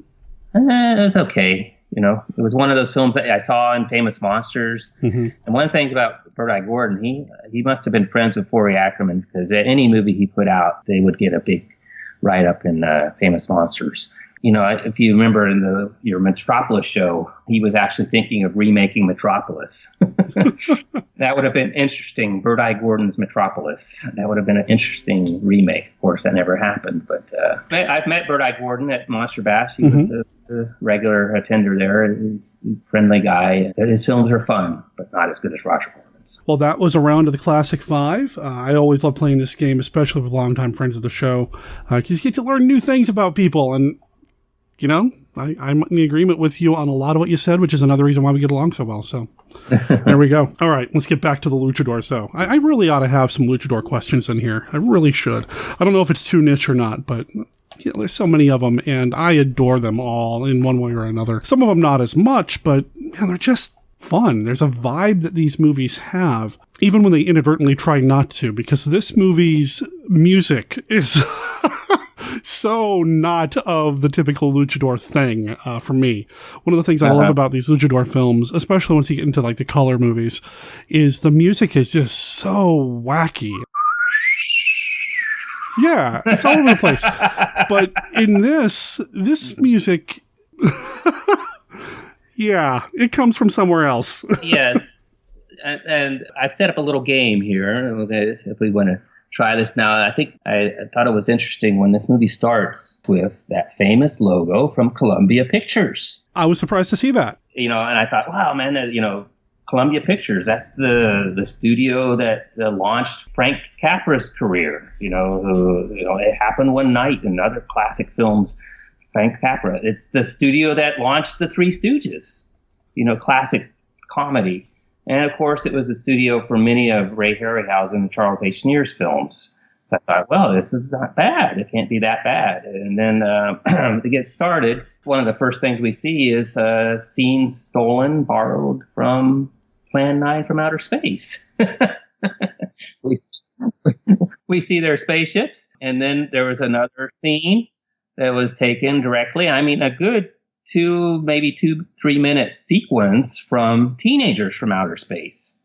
S4: It was okay. You know, it was one of those films that I saw in Famous Monsters.
S1: Mm-hmm.
S4: And one of the things about Bird Eye Gordon, he must have been friends with Forey Ackerman, because at any movie he put out, they would get a big write-up in Famous Monsters. You know, if you remember in your Metropolis show, he was actually thinking of remaking Metropolis. That would have been interesting. Bird Eye Gordon's Metropolis. That would have been an interesting remake. Of course, that never happened. But I've met Bird Eye Gordon at Monster Bash. He was a regular attender there. He's a friendly guy. His films are fun, but not as good as Roger Corman's.
S1: Well, that was a round of the Classic Five. I always love playing this game, especially with longtime friends of the show, because you get to learn new things about people. And you know, I'm in agreement with you on a lot of what you said, which is another reason why we get along so well. So there we go. All right, let's get back to the Luchador. So I really ought to have some Luchador questions in here. I really should. I don't know if it's too niche or not, but there's so many of them, and I adore them all in one way or another. Some of them not as much, but man, they're just fun. There's a vibe that these movies have, even when they inadvertently try not to, because this movie's music is so not of the typical luchador thing for me. One of the things I love about these luchador films, especially once you get into like the color movies, is the music is just so wacky. Yeah, it's all over the place. But in this music, yeah, it comes from somewhere else.
S4: Yes. And I've set up a little game here. If we want to try this now. I think I thought it was interesting when this movie starts with that famous logo from Columbia Pictures.
S1: I was surprised to see that.
S4: You know, and I thought, wow, man, Columbia Pictures, that's the studio that launched Frank Capra's career. It happened one night in other classic films. Frank Capra. It's the studio that launched The Three Stooges, classic comedy. And, of course, it was the studio for many of Ray Harryhausen and Charles H. Schneer's films. So I thought, well, this is not bad. It can't be that bad. And then to get started, one of the first things we see is scenes borrowed from Plan 9 from Outer Space. We see their spaceships. And then there was another scene that was taken directly. I mean, a good 3 minute sequence from Teenagers from Outer Space.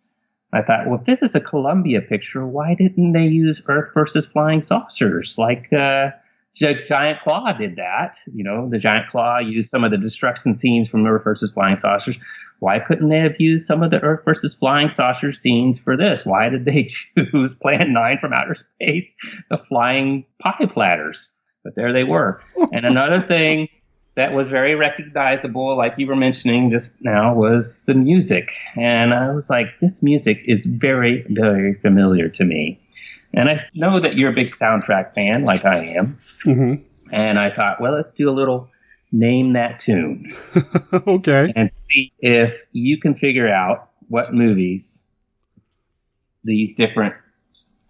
S4: I thought, well, if this is a Columbia picture, why didn't they use Earth versus Flying Saucers? Like Giant Claw did that. The Giant Claw used some of the destruction scenes from Earth versus Flying Saucers. Why couldn't they have used some of the Earth versus Flying Saucer scenes for this? Why did they choose Plan 9 from Outer Space, the flying pie platters? But there they were. And another thing that was very recognizable, like you were mentioning just now, was the music. And I was like, this music is very, very familiar to me. And I know that you're a big soundtrack fan, like I am.
S1: Mm-hmm.
S4: And I thought, well, let's do a little Name That Tune.
S1: Okay.
S4: And see if you can figure out what movies these different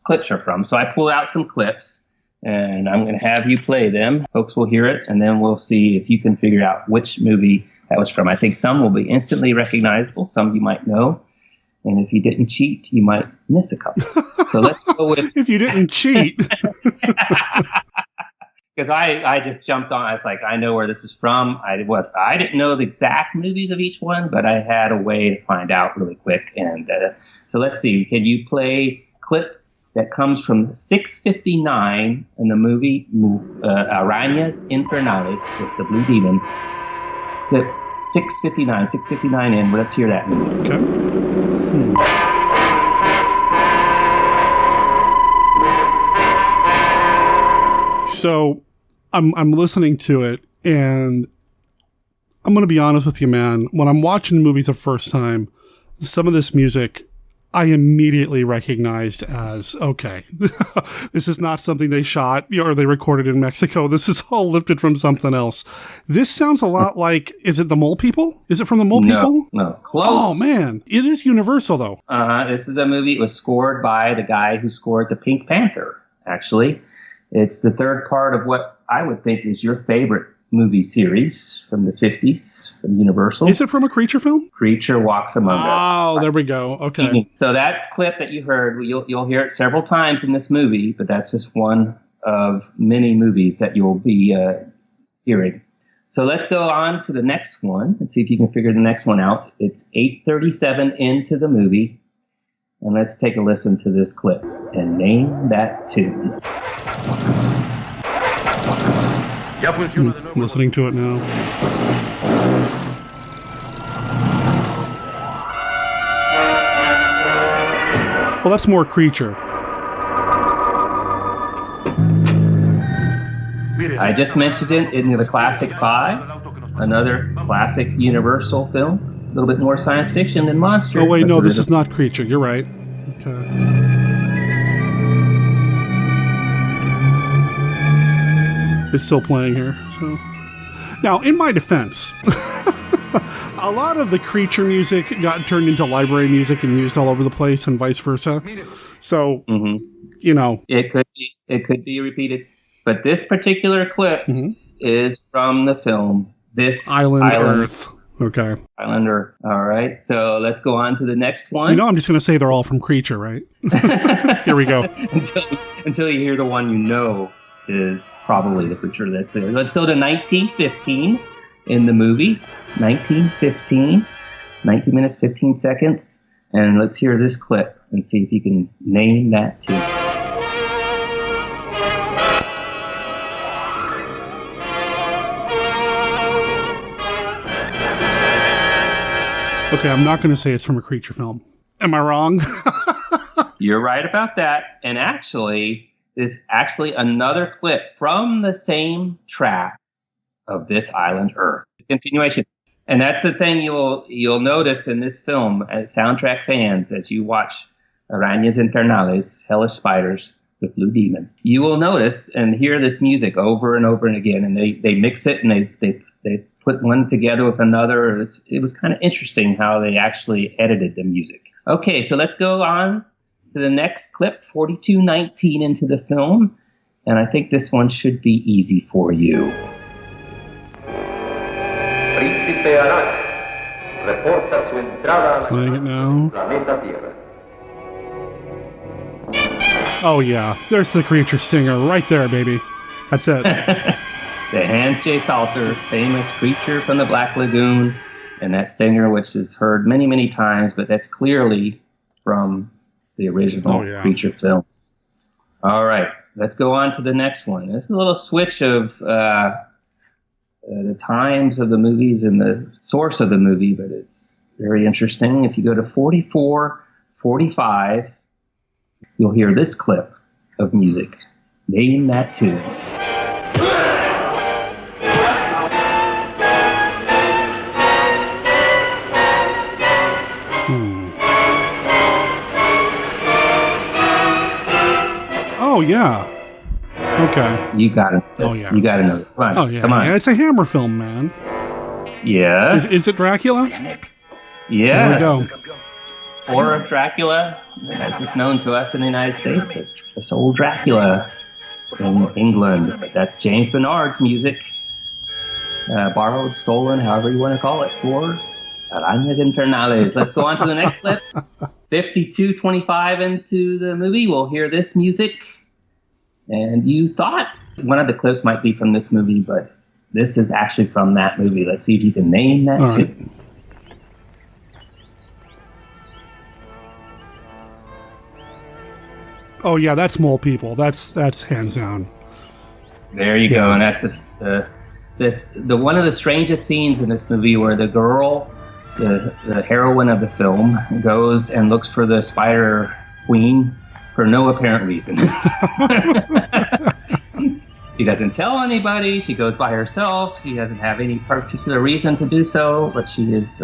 S4: clips are from. So I pulled out some clips. and I'm going to have you play them. Folks will hear it, and then we'll see if you can figure out which movie that was from. I think some will be instantly recognizable, some you might know, and if you didn't cheat, you might miss a couple. So let's go with...
S1: If you didn't cheat.
S4: Because I just jumped on. I was like, I know where this is from. I didn't know the exact movies of each one, but I had a way to find out really quick. And so let's see. Can you play clip that comes from 6:59 in the movie Arañas, Infernales with the Blue Demon? Clip 6:59 in. Let's hear that music.
S1: Okay. So I'm listening to it, and I'm going to be honest with you, man. When I'm watching movies the first time, some of this music I immediately recognized as, okay, this is not something they shot or they recorded in Mexico. This is all lifted from something else. This sounds a lot like, is it the Mole People? Is it from the Mole People?
S4: No, close.
S1: Oh, man. It is Universal, though.
S4: This is a movie. It was scored by the guy who scored the Pink Panther, actually. It's the third part of what I would think is your favorite movie series from the 50s from Universal.
S1: Is it from a Creature film?
S4: Creature Walks Among Us.
S1: Oh, there we go. Okay.
S4: So that clip that you heard, you'll hear it several times in this movie, but that's just one of many movies that you'll be hearing. So let's go on to the next one and see if you can figure the next one out. It's 8:37 into the movie, and let's take a listen to this clip and name that tune.
S1: I'm listening to it now. Well, that's more Creature.
S4: I just mentioned it in the Classic 5, another classic Universal film. A little bit more science fiction than monster.
S1: Oh, wait, no, this is not Creature. You're right. Okay. It's still playing here. So now, in my defense, a lot of the Creature music got turned into library music and used all over the place, and vice versa. So, you know,
S4: it could be repeated. But this particular clip is from the film This
S1: Island Earth. Okay.
S4: Island Earth. All right. So let's go on to the next one.
S1: You know, I'm just going to say they're all from Creature, right? Here we go.
S4: Until you hear the one you know is probably the Creature that's it. Let's go to 1915 in the movie. 1915. 19 minutes, 15 seconds. And let's hear this clip and see if you can name that tune.
S1: Okay, I'm not going to say it's from a Creature film. Am I wrong?
S4: You're right about that. And actually, there's actually another clip from the same track of This Island Earth. Continuation. And that's the thing you'll notice in this film as soundtrack fans as you watch Arañas, Infernales, Hellish Spiders, the Blue Demon. You will notice and hear this music over and over and again. And they mix it and they put one together with another. It was kind of interesting how they actually edited the music. Okay, so let's go on to the next clip, 42:19 into the film. And I think this one should be easy for you.
S1: Playing it now. Oh, yeah. There's the Creature stinger right there, baby. That's it.
S4: The Hans J. Salter, famous Creature from the Black Lagoon, and that stinger, which is heard many, many times, but that's clearly from the original Creature film. All right, let's go on to the next one. It's a little switch of the times of the movies and the source of the movie, but it's very interesting. If you go to 44:45, you'll hear this clip of music. Name that tune.
S1: Oh, yeah. Okay.
S4: You got it.
S1: Oh, yeah.
S4: You got to know. Come on.
S1: Oh, yeah.
S4: Come on.
S1: Yeah, it's a Hammer film, man.
S4: Yes.
S1: Is it Dracula?
S4: Yes.
S1: There we go.
S4: Or Dracula, as it's known to us in the United States. It's old Dracula. in England. But that's James Bernard's music, borrowed, stolen, however you want to call it, for Arañas infernales. Let's go on to the next clip. 52:25 into the movie, we'll hear this music. And you thought one of the clips might be from this movie, but this is actually from that movie. Let's see if you can name that
S1: All
S4: too.
S1: right. Oh yeah, that's Mole People. That's hands down.
S4: There you go, and that's the one of the strangest scenes in this movie, where the girl, the heroine of the film, goes and looks for the Spider Queen for no apparent reason. She doesn't tell anybody. She goes by herself. She doesn't have any particular reason to do so, but she is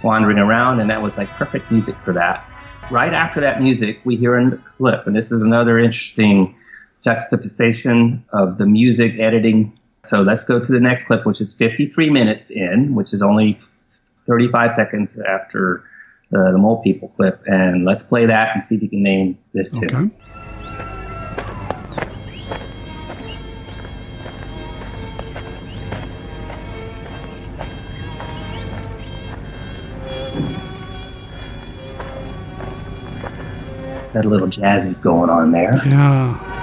S4: wandering around, and that was like perfect music for that. Right after that music, we hear a clip, and this is another interesting juxtaposition of the music editing. So let's go to the next clip, which is 53 minutes in, which is only 35 seconds after the Mole People clip. And let's play that and see if you can name this tune.
S1: Okay.
S4: Got a little jazz going on there.
S1: Yeah.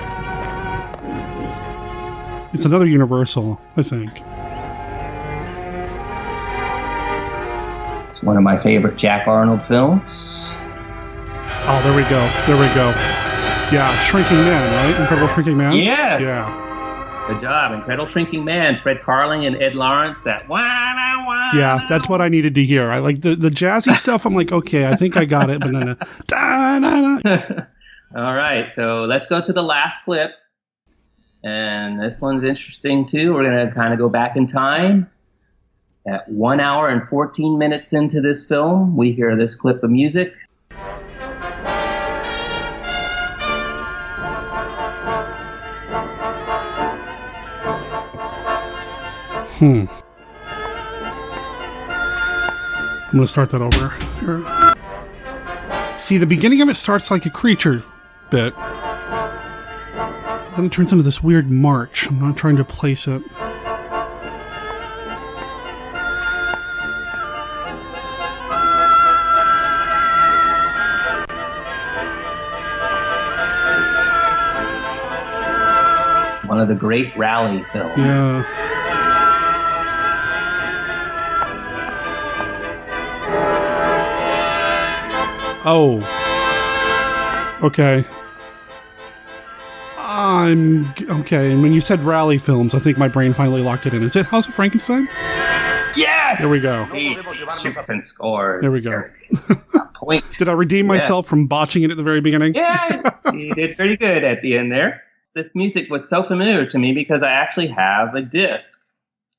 S1: It's another Universal, I think.
S4: It's one of my favorite Jack Arnold films.
S1: Oh, there we go. There we go. Yeah, Shrinking Man, right? Incredible Shrinking Man?
S4: Yes.
S1: Yeah.
S4: Good job. Incredible Shrinking Man. Fred Carling and Ed Lawrence. That
S1: Yeah, that's what I needed to hear. I like the jazzy stuff. I'm like, okay, I think I got it. But then,
S4: All right, so let's go to the last clip. And this one's interesting, too. We're going to kind of go back in time. At 1 hour and 14 minutes into this film, we hear this clip of music.
S1: I'm going to start that over. See, the beginning of it starts like a creature bit. Then it turns into this weird march. I'm not trying to place it.
S4: One of the great rally films.
S1: Yeah. Oh. Okay. Okay. And when you said rally films, I think my brain finally locked it in. Is it House of Frankenstein?
S4: Yes!
S1: There we go.
S4: He shoots and scores.
S1: There we go.
S4: Point.
S1: Did I redeem myself from botching it at the very beginning?
S4: Yeah, you did pretty good at the end there. This music was so familiar to me because I actually have a disc.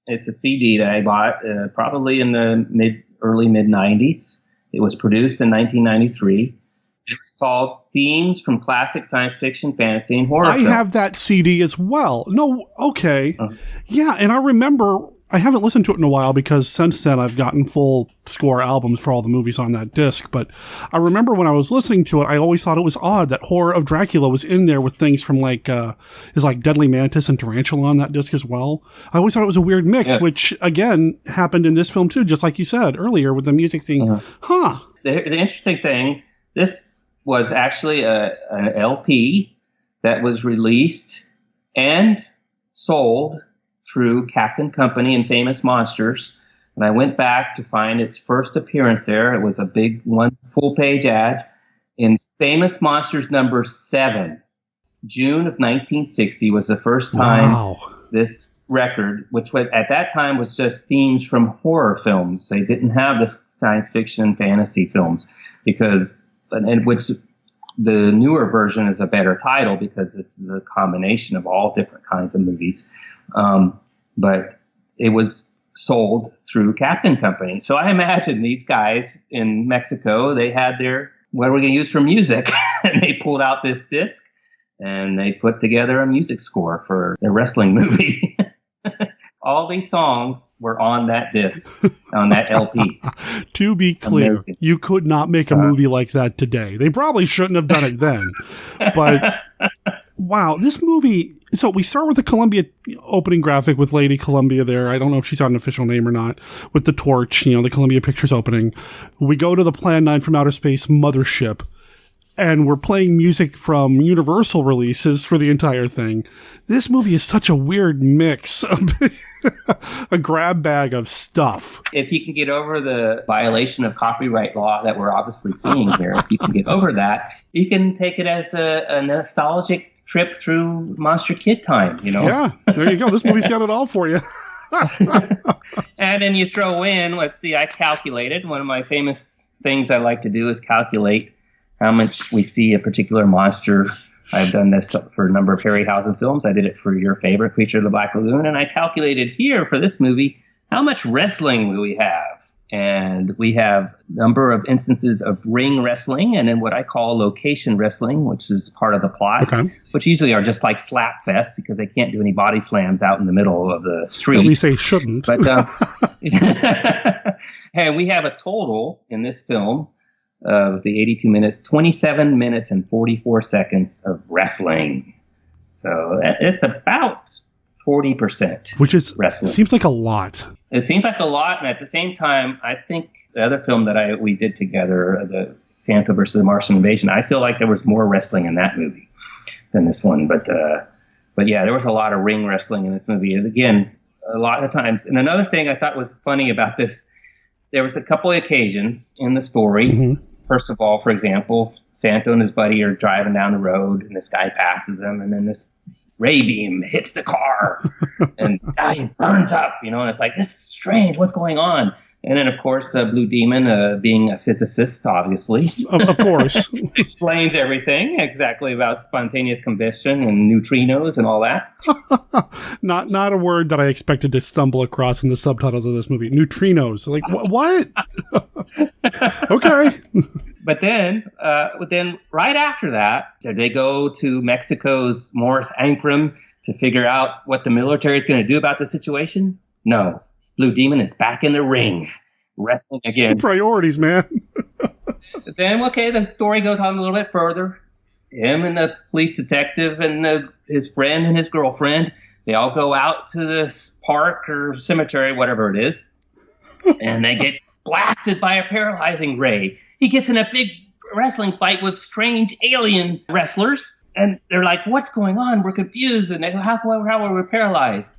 S4: It's a CD that I bought probably in the early mid 90s. It was produced in 1993. It was called Themes from Classic Science Fiction, Fantasy, and Horror.
S1: I have that CD as well. No, okay. Yeah, and I remember, I haven't listened to it in a while because since then I've gotten full score albums for all the movies on that disc. But I remember when I was listening to it, I always thought it was odd that Horror of Dracula was in there with things from like Deadly Mantis and Tarantula on that disc as well. I always thought it was a weird mix, which again happened in this film too, just like you said earlier with the music thing.
S4: The interesting thing, this was actually an LP that was released and sold through Captain Company and Famous Monsters. And I went back to find its first appearance there. It was a big one full-page ad in Famous Monsters number 7. June of 1960 was the first time this record, which at that time was just themes from horror films. They didn't have the science fiction and fantasy films which the newer version is a better title because this is a combination of all different kinds of movies. But it was sold through Captain Company. So I imagine these guys in Mexico, they had what are we going to use for music? And they pulled out this disc and they put together a music score for their wrestling movie. All these songs were on that disc, on that LP.
S1: To be clear, you could not make a movie like that today. They probably shouldn't have done it then. But Wow, this movie. So we start with the Columbia opening graphic with Lady Columbia there. I don't know if she's got an official name or not. With the torch, the Columbia Pictures opening. We go to the Plan 9 from Outer Space mothership, and we're playing music from Universal releases for the entire thing. This movie is such a weird mix, a grab bag of stuff.
S4: If you can get over the violation of copyright law that we're obviously seeing here, if you can get over that, you can take it as a nostalgic trip through Monster Kid time,
S1: Yeah, there you go. This movie's got it all for you.
S4: And then you throw in, let's see, I calculated. One of my famous things I like to do is calculate how much we see a particular monster. I've done this for a number of Harryhausen films. I did it for your favorite, Creature of the Black Lagoon. And I calculated here for this movie, how much wrestling do we have? And we have a number of instances of ring wrestling and then what I call location wrestling, which is part of the plot, which usually are just like slap fests because they can't do any body slams out in the middle of the street.
S1: At least they shouldn't.
S4: But, and we have a total in this film of the 82 minutes, 27 minutes and 44 seconds of wrestling. So it's about 40%.
S1: Which is
S4: wrestling.
S1: Seems like a lot.
S4: It seems like a lot, and at the same time, I think the other film that we did together, the Santa versus the Martian Invasion, I feel like there was more wrestling in that movie than this one. But yeah, there was a lot of ring wrestling in this movie. And again, a lot of times. And another thing I thought was funny about this, there was a couple of occasions in the story.
S1: Mm-hmm.
S4: First of all, for example, Santa and his buddy are driving down the road, and this guy passes them, and then this ray beam hits the car and guy burns up, and it's like, this is strange, what's going on? And then of course Blue Demon, being a physicist, obviously
S1: of course
S4: explains everything exactly about spontaneous combustion and neutrinos and all that.
S1: not a word that I expected to stumble across in the subtitles of this movie. Neutrinos, like what? Okay.
S4: But then right after that, they go to Mexico's Morris Ankrum to figure out what the military is going to do about the situation. No, Blue Demon is back in the ring, wrestling again.
S1: Priorities, man.
S4: But then, the story goes on a little bit further. Him and the police detective and his friend and his girlfriend, they all go out to this park or cemetery, whatever it is, and they get blasted by a paralyzing ray. He gets in a big wrestling fight with strange alien wrestlers, and they're like, what's going on? We're confused, and they go, how are we paralyzed?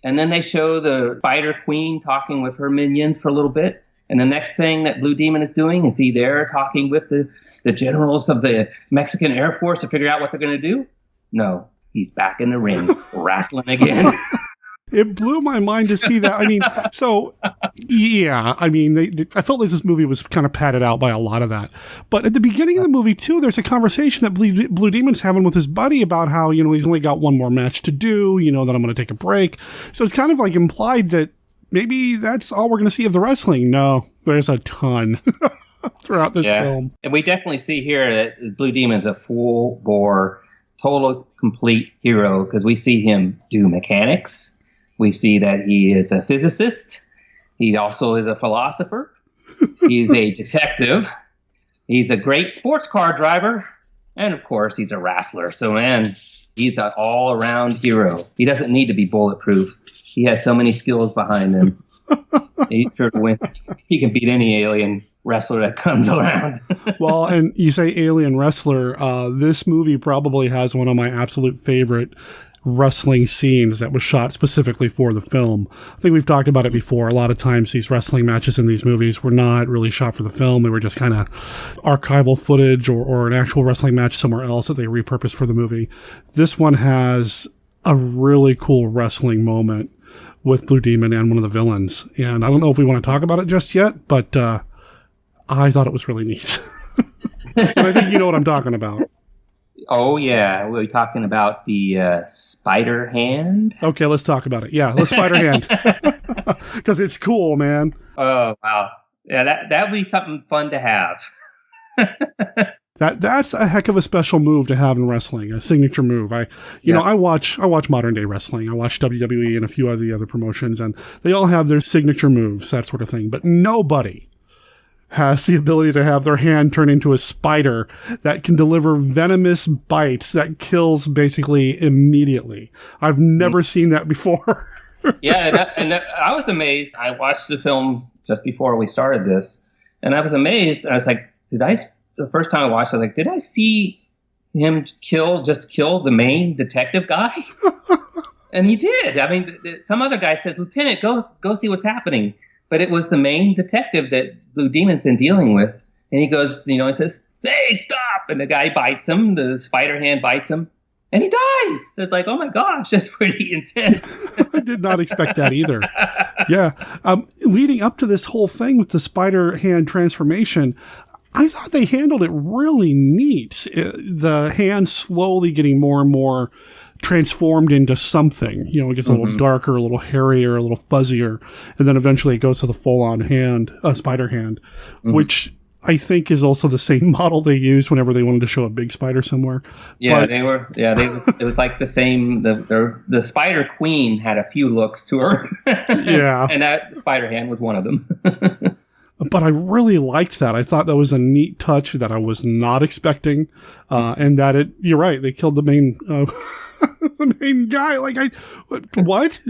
S4: And then they show the Spider Queen talking with her minions for a little bit, and the next thing that Blue Demon is doing is he there talking with the generals of the Mexican Air Force to figure out what they're going to do? No, he's back in the ring, wrestling again.
S1: It blew my mind to see that. I mean, so, yeah, I mean, I felt like this movie was kind of padded out by a lot of that. But at the beginning of the movie, too, there's a conversation that Blue Demon's having with his buddy about how, he's only got one more match to do, that I'm going to take a break. So it's kind of like implied that maybe that's all we're going to see of the wrestling. No, there's a ton throughout this film.
S4: And we definitely see here that Blue Demon's a full-bore, total, complete hero because we see him do mechanics. We see that he is a physicist. He also is a philosopher. He's a detective. He's a great sports car driver. And, of course, he's a wrestler. So, man, he's an all-around hero. He doesn't need to be bulletproof. He has so many skills behind him. He's sure to win. He can beat any alien wrestler that comes around.
S1: Well, and you say alien wrestler. This movie probably has one of my absolute favorite wrestling scenes that was shot specifically for the film. I think we've talked about it before. A lot of times these wrestling matches in these movies were not really shot for the film. They were just kind of archival footage or an actual wrestling match somewhere else that they repurposed for the movie. This one has a really cool wrestling moment with Blue Demon and one of the villains. And I don't know if we want to talk about it just yet, but I thought it was really neat. And I think you know what I'm talking about.
S4: Oh, yeah. We're talking about the spider hand.
S1: Okay, let's talk about it. Yeah, the spider hand. Because it's cool, man.
S4: Oh, wow. Yeah, that'd be something fun to have.
S1: That's a heck of a special move to have in wrestling, a signature move. I watch modern day wrestling. I watch WWE and a few of the other promotions, and they all have their signature moves, that sort of thing. But nobody has the ability to have their hand turn into a spider that can deliver venomous bites that kills basically immediately. I've never seen that before.
S4: Yeah, and I was amazed. I watched the film just before we started this, and I was amazed. I was like, the first time I watched it, I was like, did I see him just kill the main detective guy? And he did. I mean, some other guy says, Lieutenant, go see what's happening. But it was the main detective that Blue Demon's been dealing with. And he goes, he says, "Hey, stop." And the guy bites him. The spider hand bites him. And he dies. It's like, oh my gosh, that's pretty intense.
S1: I did not expect that either. Yeah. Leading up to this whole thing with the spider hand transformation, I thought they handled it really neat. The hand slowly getting more and more transformed into something. It gets a little darker, a little hairier, a little fuzzier, and then eventually it goes to the full-on hand, spider hand, which I think is also the same model they used whenever they wanted to show a big spider somewhere.
S4: Yeah, it was like the same. The Spider Queen had a few looks to her.
S1: Yeah.
S4: And that spider hand was one of them.
S1: But I really liked that. I thought that was a neat touch that I was not expecting. And that you're right, they killed the main the main guy. Like, what?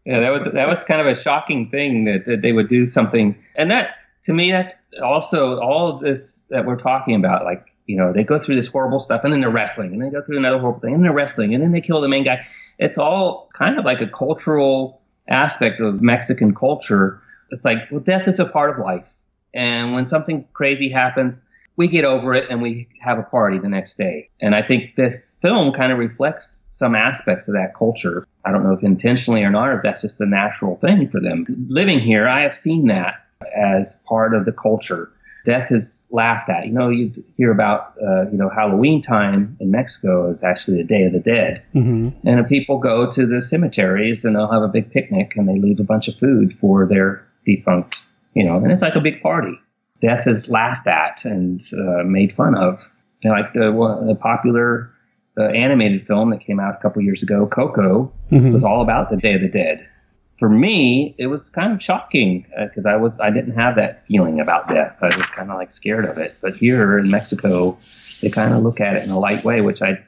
S4: Yeah, that was kind of a shocking thing that they would do something. And that, to me, that's also all of this that we're talking about. Like, they go through this horrible stuff, and then they're wrestling, and they go through another horrible thing, and they're wrestling, and then they kill the main guy. It's all kind of like a cultural aspect of Mexican culture. It's like, well, death is a part of life. And when something crazy happens, we get over it and we have a party the next day. And I think this film kind of reflects some aspects of that culture. I don't know if intentionally or not, or if that's just a natural thing for them. Living here, I have seen that as part of the culture. Death is laughed at. You hear about, Halloween time in Mexico is actually the Day of the Dead. Mm-hmm. And people go to the cemeteries and they'll have a big picnic and they leave a bunch of food for their defunct, and it's like a big party. Death is laughed at and made fun of. Like the popular animated film that came out a couple years ago, Coco, was all about the Day of the Dead. For me, it was kind of shocking because I didn't have that feeling about death. I was kind of like scared of it. But here in Mexico, they kind of look at it in a light way, which I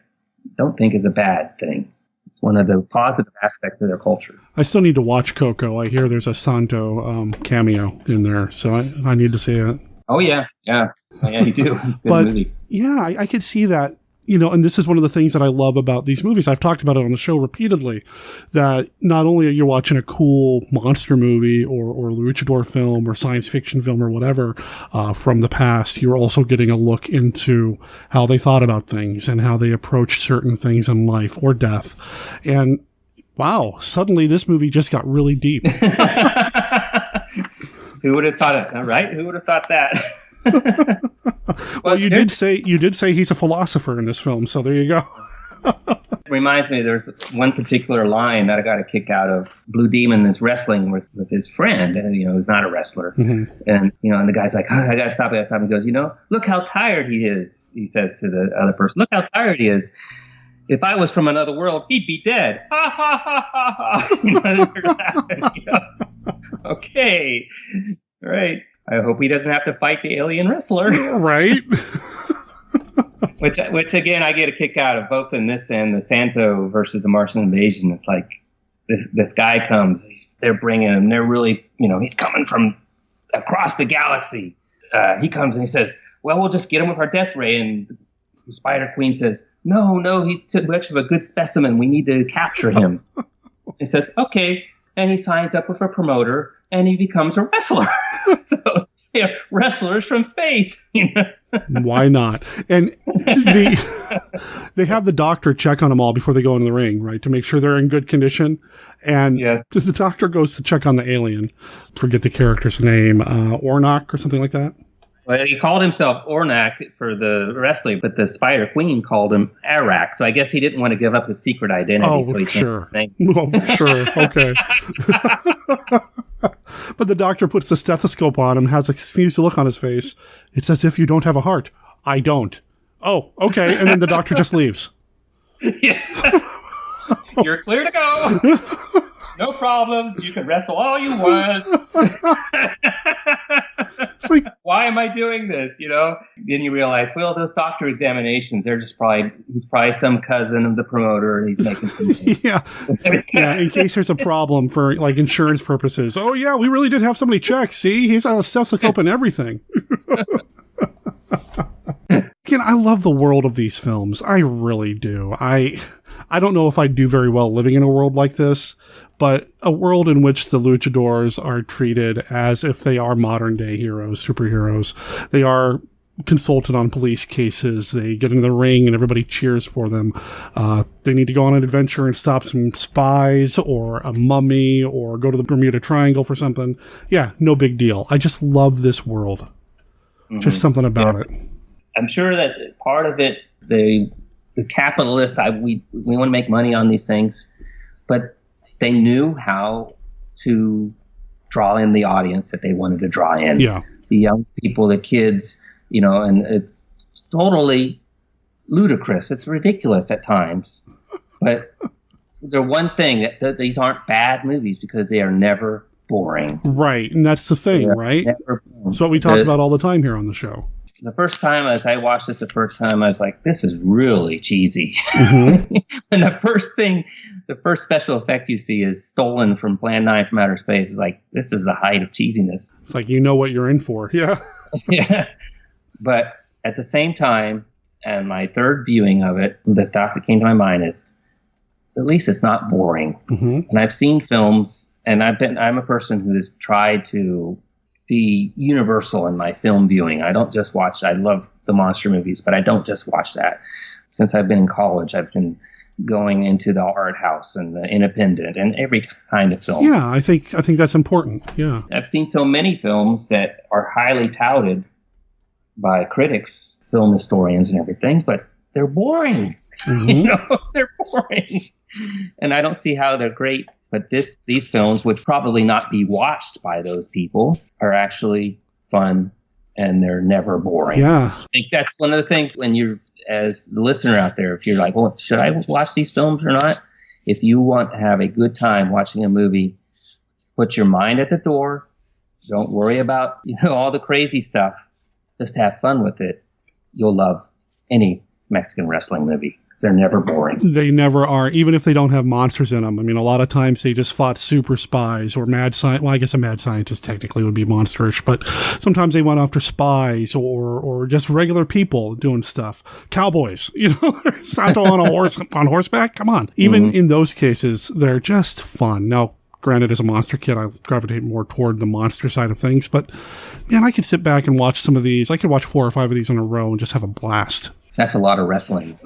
S4: don't think is a bad thing. It's one of the positive aspects of their culture.
S1: I still need to watch Coco. I hear there's a Santo cameo in there, so I need to see it.
S4: Oh, yeah. Yeah, you do. It's a good movie.
S1: Yeah, I could see that. And this is one of the things that I love about these movies. I've talked about it on the show repeatedly, that not only are you watching a cool monster movie or luchador film or science fiction film or whatever from the past, you're also getting a look into how they thought about things and how they approached certain things in life or death. And wow, suddenly this movie just got really deep.
S4: Who would have thought it, right? Who would have thought that?
S1: Well, you did say he's a philosopher in this film, so there you go.
S4: It reminds me, there's one particular line that I got a kick out of. Blue Demon is wrestling with his friend, and who's not a wrestler. Mm-hmm. And and the guy's like, oh, I gotta stop. He goes, look how tired he is. He says to the other person, look how tired he is. If I was from another world, he'd be dead. Ha ha ha ha ha. Okay, right. I hope he doesn't have to fight the alien wrestler.
S1: Right.
S4: Which again, I get a kick out of both in this and the Santo versus the Martian invasion. It's like this guy comes, they're bringing him, they're really, he's coming from across the galaxy. He comes and he says, well, we'll just get him with our death ray. And the Spider Queen says, no, he's too much of a good specimen. We need to capture him. He says, okay. And he signs up with a promoter and he becomes a wrestler. So, wrestlers from space.
S1: Why not? And they have the doctor check on them all before they go into the ring, right, to make sure they're in good condition. And
S4: yes.
S1: The doctor goes to check on the alien. Forget the character's name, Ornak or something like that.
S4: Well, he called himself Ornak for the wrestling, but the Spider Queen called him Arak. So I guess he didn't want to give up his secret identity.
S1: Oh,
S4: so he
S1: sure.
S4: His name.
S1: Oh, sure. Okay. But the doctor puts the stethoscope on him, has a confused look on his face. It's as if you don't have a heart. I don't. Oh, okay. And then the doctor just leaves.
S4: Yeah. You're clear to go. No problems. You can wrestle all you want.
S1: It's like,
S4: why am I doing this? Then you realize, well, those doctor examinations, he's probably some cousin of the promoter, and he's making some
S1: yeah, in case there's a problem for like insurance purposes. Oh yeah, we really did have somebody check. See, he's on a stethoscope and everything. Again, I love the world of these films. I really do. I don't know if I'd do very well living in a world like this, but a world in which the luchadors are treated as if they are modern day heroes, superheroes. They are consulted on police cases. They get in the ring and everybody cheers for them. They need to go on an adventure and stop some spies or a mummy or go to the Bermuda Triangle for something. Yeah, no big deal. I just love this world. Mm-hmm. Just something about it.
S4: I'm sure that part of it, the capitalists, we want to make money on these things, but they knew how to draw in the audience that they wanted to draw in.
S1: Yeah.
S4: The young people, the kids, and it's totally ludicrous. It's ridiculous at times. But the one thing, that these aren't bad movies because they are never boring.
S1: Right, and that's the thing, right? That's what we talk about all the time here on the show.
S4: The first time as I watched this I was like, this is really cheesy.
S1: Mm-hmm.
S4: And the first special effect you see is stolen from Plan 9 from Outer Space. It's like, this is the height of cheesiness.
S1: It's like, you know what you're in for. Yeah.
S4: Yeah. But at the same time, and my third viewing of it, the thought that came to my mind is, at least it's not boring.
S1: Mm-hmm.
S4: And I've seen films, and I'm a person who has tried to be universal in my film viewing. I don't just watch, I love the monster movies, but I don't just watch that. Since I've been in college, I've been going into the art house and the independent and every kind of film.
S1: Yeah, I think that's important. Yeah.
S4: I've seen so many films that are highly touted by critics, film historians and everything, but they're boring.
S1: Mm-hmm.
S4: They're boring. And I don't see how they're great. But these films, which probably not be watched by those people, are actually fun and they're never boring.
S1: Yeah.
S4: I think that's one of the things when you're, as the listener out there, if you're like, well, should I watch these films or not? If you want to have a good time watching a movie, put your mind at the door. Don't worry about all the crazy stuff. Just have fun with it. You'll love any Mexican wrestling movie. They're never boring.
S1: They never are, even if they don't have monsters in them. I mean, a lot of times they just fought super spies or mad science. Well, I guess a mad scientist technically would be monsterish, but sometimes they went after spies or just regular people doing stuff. Cowboys, Santo on horseback. Come on. Even in those cases, they're just fun. Now, granted, as a monster kid, I gravitate more toward the monster side of things, but man, I could sit back and watch some of these. I could watch 4 or 5 of these in a row and just have a blast.
S4: That's a lot of wrestling.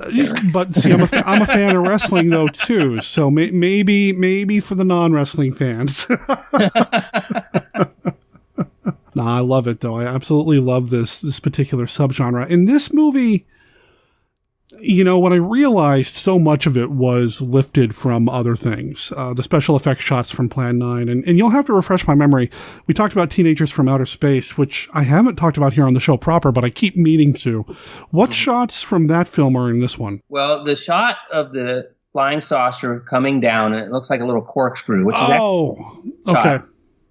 S1: But see, I'm a fan of wrestling though too. So maybe for the non-wrestling fans. Nah, I love it though. I absolutely love this particular subgenre. In this movie, when I realized so much of it was lifted from other things, the special effects shots from Plan 9, and you'll have to refresh my memory. We talked about Teenagers from Outer Space, which I haven't talked about here on the show proper, but I keep meaning to. What shots from that film are in this one?
S4: Well, the shot of the flying saucer coming down, and it looks like a little corkscrew, which is
S1: okay.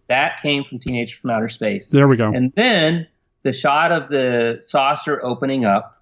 S4: That came from Teenagers from Outer Space.
S1: There we go.
S4: And then the shot of the saucer opening up,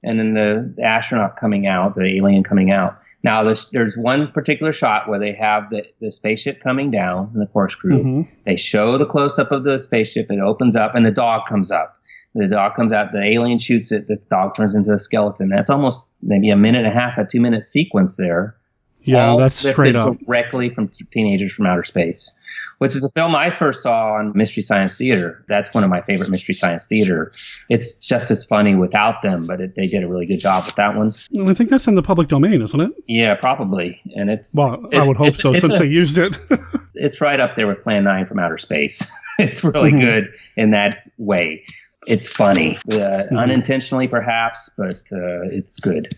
S4: and then the astronaut coming out, the alien coming out. Now, there's one particular shot where they have the spaceship coming down in the corkscrew.
S1: Mm-hmm.
S4: They show the close-up of the spaceship. It opens up, and the dog comes up. The dog comes out. The alien shoots it. The dog turns into a skeleton. That's almost maybe a 1.5 a 2-minute sequence there.
S1: Yeah, that's straight up.
S4: Directly from Teenagers from Outer Space, which is a film I first saw on Mystery Science Theater. That's one of my favorite Mystery Science Theater. It's just as funny without them, but they did a really good job with that one.
S1: I think that's in the public domain, isn't it?
S4: Yeah, probably. And I
S1: would hope so, since they used it.
S4: It's right up there with Plan 9 from Outer Space. It's really good in that way. It's funny, unintentionally perhaps, but it's good.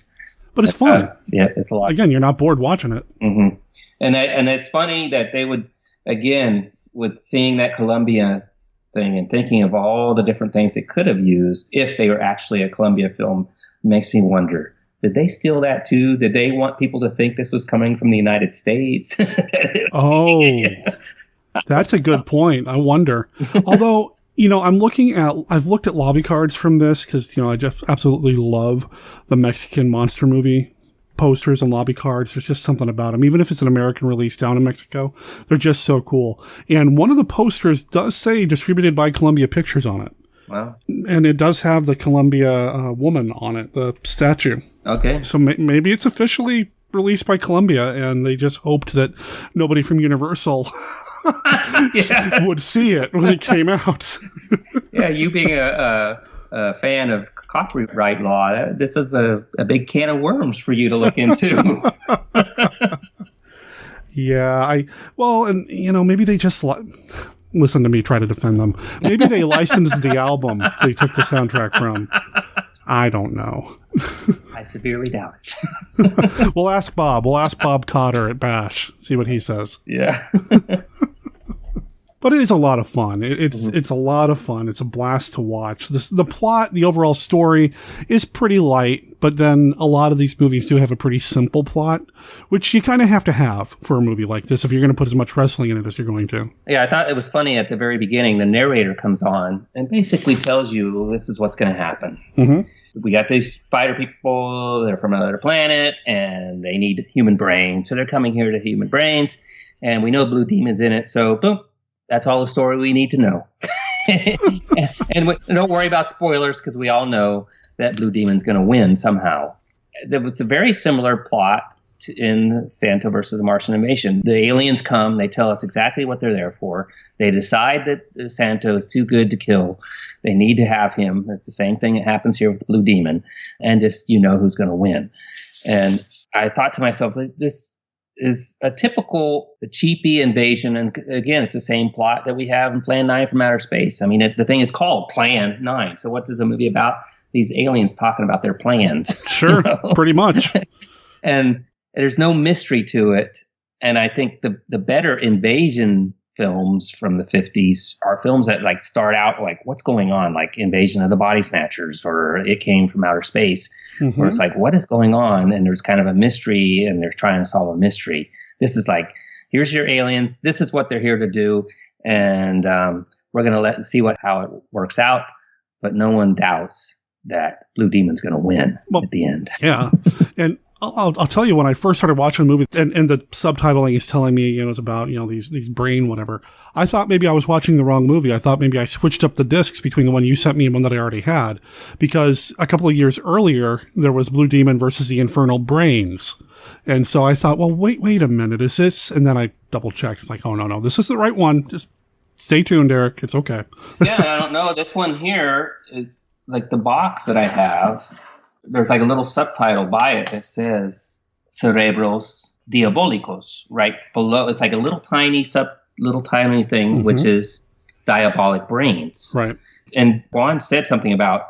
S1: But it's fun.
S4: Yeah, it's a lot.
S1: Again, you're not bored watching it.
S4: Mm-hmm. And it's funny that they would, again, with seeing that Columbia thing and thinking of all the different things they could have used if they were actually a Columbia film, makes me wonder, did they steal that too? Did they want people to think this was coming from the United States?
S1: Oh, that's a good point. I wonder. Although, I've looked at lobby cards from this because, I just absolutely love the Mexican monster movie posters and lobby cards. There's just something about them. Even if it's an American release down in Mexico, they're just so cool. And one of the posters does say distributed by Columbia Pictures on it.
S4: Wow.
S1: And it does have the Columbia woman on it, the statue.
S4: Okay.
S1: So maybe it's officially released by Columbia, and they just hoped that nobody from Universal would see it when it came out.
S4: Yeah, you being a fan of copyright law, this is a big can of worms for you to look into.
S1: Yeah, maybe they just listen to me try to defend them. Maybe they licensed the album they took the soundtrack from. I don't know.
S4: I severely doubt it.
S1: We'll ask Bob. We'll ask Bob Cotter at Bash. See what he says.
S4: Yeah.
S1: But it is a lot of fun. It's a lot of fun. It's a blast to watch. The plot, the overall story is pretty light, but then a lot of these movies do have a pretty simple plot, which you kind of have to have for a movie like this if you're going to put as much wrestling in it as you're going to.
S4: Yeah, I thought it was funny at the very beginning. The narrator comes on and basically tells you this is what's going to happen.
S1: Mm-hmm.
S4: We got these spider people. They're from another planet, and they need human brains. So they're coming here to human brains, and we know Blue Demon's in it. So, boom. That's all the story we need to know. and don't worry about spoilers because we all know that Blue Demon's going to win somehow. There was a very similar plot in Santa versus the Martian Invasion. The aliens come. They tell us exactly what they're there for. They decide that Santa is too good to kill. They need to have him. It's the same thing that happens here with Blue Demon. And just who's going to win. And I thought to myself, this is a typical cheapy invasion. And again, it's the same plot that we have in Plan 9 from Outer Space. I mean, the thing is called Plan 9. So what is the movie about? These aliens talking about their plans.
S1: Sure, pretty much.
S4: And there's no mystery to it. And I think the better invasion films from the 50s are films that start out what's going on, like Invasion of the Body Snatchers or It Came from Outer Space, where it's what is going on? And there's kind of a mystery and they're trying to solve a mystery. This is here's your aliens. This is what they're here to do. And we're going to see how it works out. But no one doubts that Blue Demon's going to win at the end.
S1: Yeah. And I'll tell you, when I first started watching the movie and the subtitling is telling me, it's about, these brain, whatever. I thought maybe I was watching the wrong movie. I thought maybe I switched up the discs between the one you sent me and one that I already had, because a couple of years earlier, there was Blue Demon versus the Infernal Brains. And so I thought, well, wait a minute, is this? And then I double checked. It's oh, no, this is the right one. Just stay tuned, Eric. It's okay.
S4: Yeah, I don't know. This one here is the box that I have. There's a little subtitle by it that says Cerebros Diabolicos right below. It's a little tiny thing, which is diabolic brains.
S1: Right.
S4: And Juan said something about,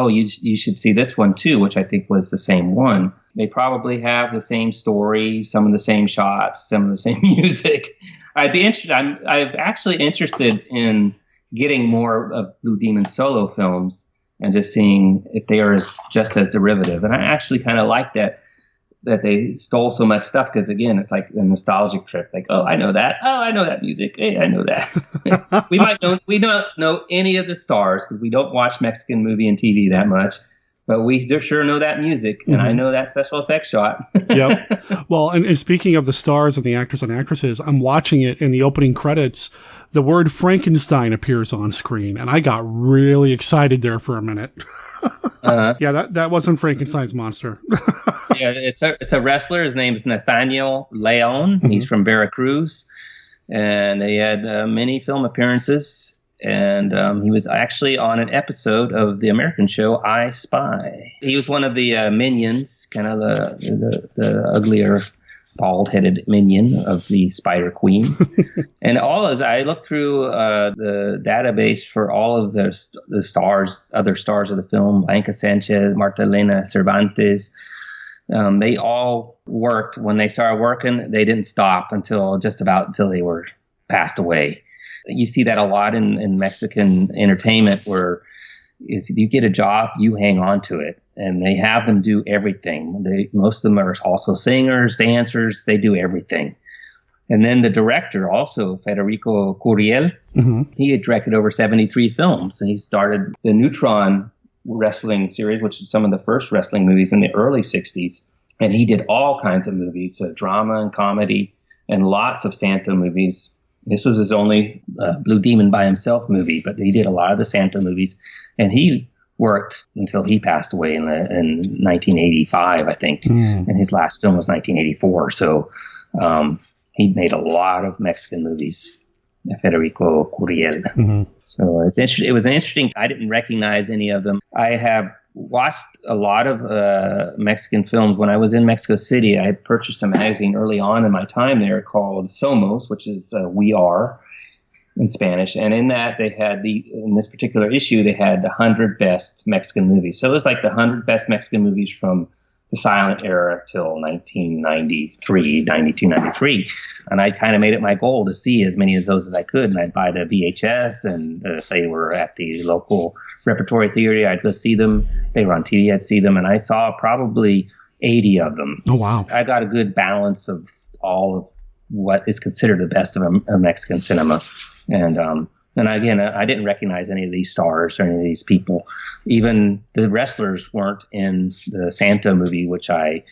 S4: you should see this one too, which I think was the same one. They probably have the same story, some of the same shots, some of the same music. I'd be interested. I'm actually interested in getting more of Blue Demon solo films and just seeing if they are just as derivative. And I actually kind of like that they stole so much stuff, because again, it's a nostalgic trip. Oh, I know that. Oh, I know that music. Hey, I know that. We don't know any of the stars because we don't watch Mexican movie and TV that much. But we sure know that music, and I know that special effects shot.
S1: Yep. Well, and speaking of the stars and the actors and actresses, I'm watching it in the opening credits. The word Frankenstein appears on screen, and I got really excited there for a minute. Yeah, that wasn't Frankenstein's monster.
S4: Yeah, it's a wrestler. His name is Nathaniel Leon. He's from Veracruz, and he had many film appearances. And he was actually on an episode of the American show I Spy. He was one of the minions, kind of the uglier, bald-headed minion of the Spider Queen. And I looked through the database for all of the stars, other stars of the film: Blanca Sanchez, Marta Elena Cervantes. They all worked. When they started working, they didn't stop until they were passed away. You see that a lot in Mexican entertainment, where if you get a job, you hang on to it. And they have them do everything. Most of them are also singers, dancers. They do everything. And then the director, also Federico Curiel, he had directed over 73 films. And he started the Neutron wrestling series, which is some of the first wrestling movies in the early 60s. And he did all kinds of movies, drama and comedy, and lots of Santo movies. This was his only Blue Demon by himself movie, but he did a lot of the Santo movies. And he worked until he passed away in 1985, I think. And his last film was 1984. So he made a lot of Mexican movies, Federico Curiel. So it was interesting. I didn't recognize any of them. I have watched a lot of Mexican films. When I was in Mexico City, I purchased a magazine early on in my time there called Somos, which is We Are in Spanish. And in that, they had in this particular issue, they had the 100 best Mexican movies. So it was like the 100 best Mexican movies from the silent era till 1993, 92, 93. And I kind of made it my goal to see as many of those as I could. And I'd buy the VHS, and if they were at the local repertory theater, I'd go see them. If they were on TV, I'd see them. And I saw probably 80 of them.
S1: Oh, wow.
S4: I got a good balance of all of what is considered the best of a Mexican cinema. And again, I didn't recognize any of these stars or any of these people. Even the wrestlers weren't in the Santo movie, which I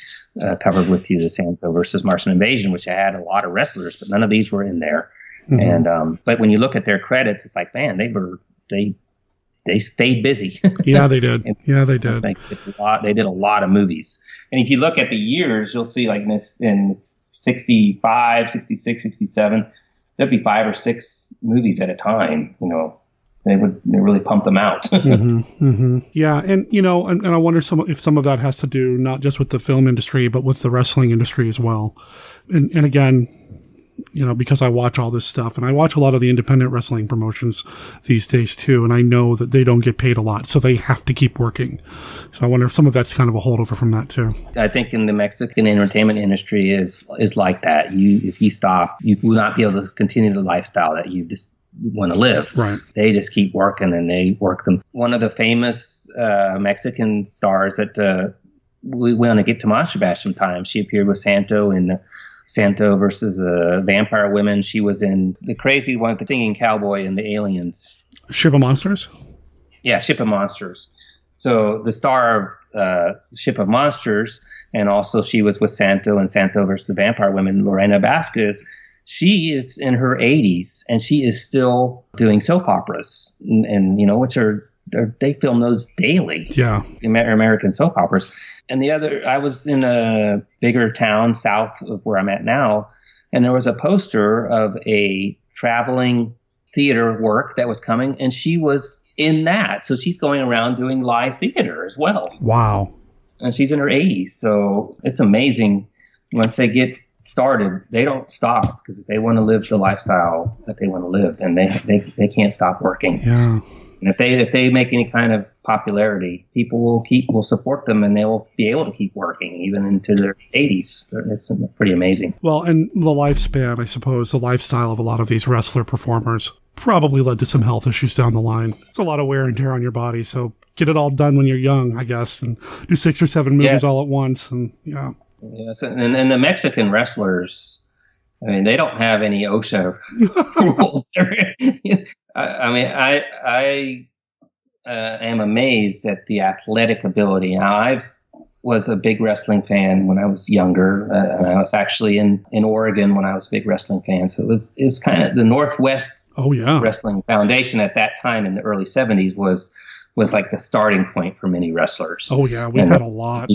S4: covered with you, the Santo versus Martian Invasion, which I had a lot of wrestlers, but none of these were in there. And but when you look at their credits, it's like, man, they stayed busy.
S1: Yeah, they did. Yeah, they did.
S4: They did a lot of movies. And if you look at the years, you'll see like in 65, 66, 67, there'd be 5 or 6 movies at a time. They really pump them out.
S1: Yeah, and and I wonder if some of that has to do not just with the film industry, but with the wrestling industry as well. And again, because I watch all this stuff, and I watch a lot of the independent wrestling promotions these days too, and I know that they don't get paid a lot, so they have to keep working. So I wonder if some of that's kind of a holdover from that too.
S4: I think in the Mexican entertainment industry is like that. If you stop, you will not be able to continue the lifestyle that you just want to live.
S1: Right.
S4: They just keep working, and they work them. One of the famous Mexican stars that we want to get to Monster Bash sometime. She appeared with Santo in Santo versus Vampire Women. She was in the crazy one, the singing cowboy and the aliens.
S1: Ship of Monsters?
S4: Yeah, Ship of Monsters. So the star of Ship of Monsters, and also she was with Santo and Santo versus Vampire Women, Lorena Vasquez. She is in her 80s, and she is still doing soap operas, and which they film those daily.
S1: Yeah,
S4: American soap operas. And I was in a bigger town south of where I'm at now, and there was a poster of a traveling theater work that was coming, and she was in that. So she's going around doing live theater as well.
S1: Wow.
S4: And she's in her 80s. So it's amazing. Once they get started, they don't stop, because if they want to live the lifestyle that they want to live, then they can't stop working.
S1: Yeah.
S4: And if they make any kind of popularity, people will support them, and they will be able to keep working even into their 80s. It's pretty amazing.
S1: Well, and the lifespan, I suppose, the lifestyle of a lot of these wrestler performers probably led to some health issues down the line. It's a lot of wear and tear on your body, so get it all done when you're young, I guess, and do 6 or 7 movies all at once. And yeah.
S4: Yes, and the Mexican wrestlers, I mean, they don't have any OSHA rules. I am amazed at the athletic ability. Now, I was a big wrestling fan when I was younger, and I was actually in Oregon when I was a big wrestling fan. So it was kind of the Northwest Wrestling Foundation at that time in the early 70s was like the starting point for many wrestlers.
S1: Oh yeah, we had a lot.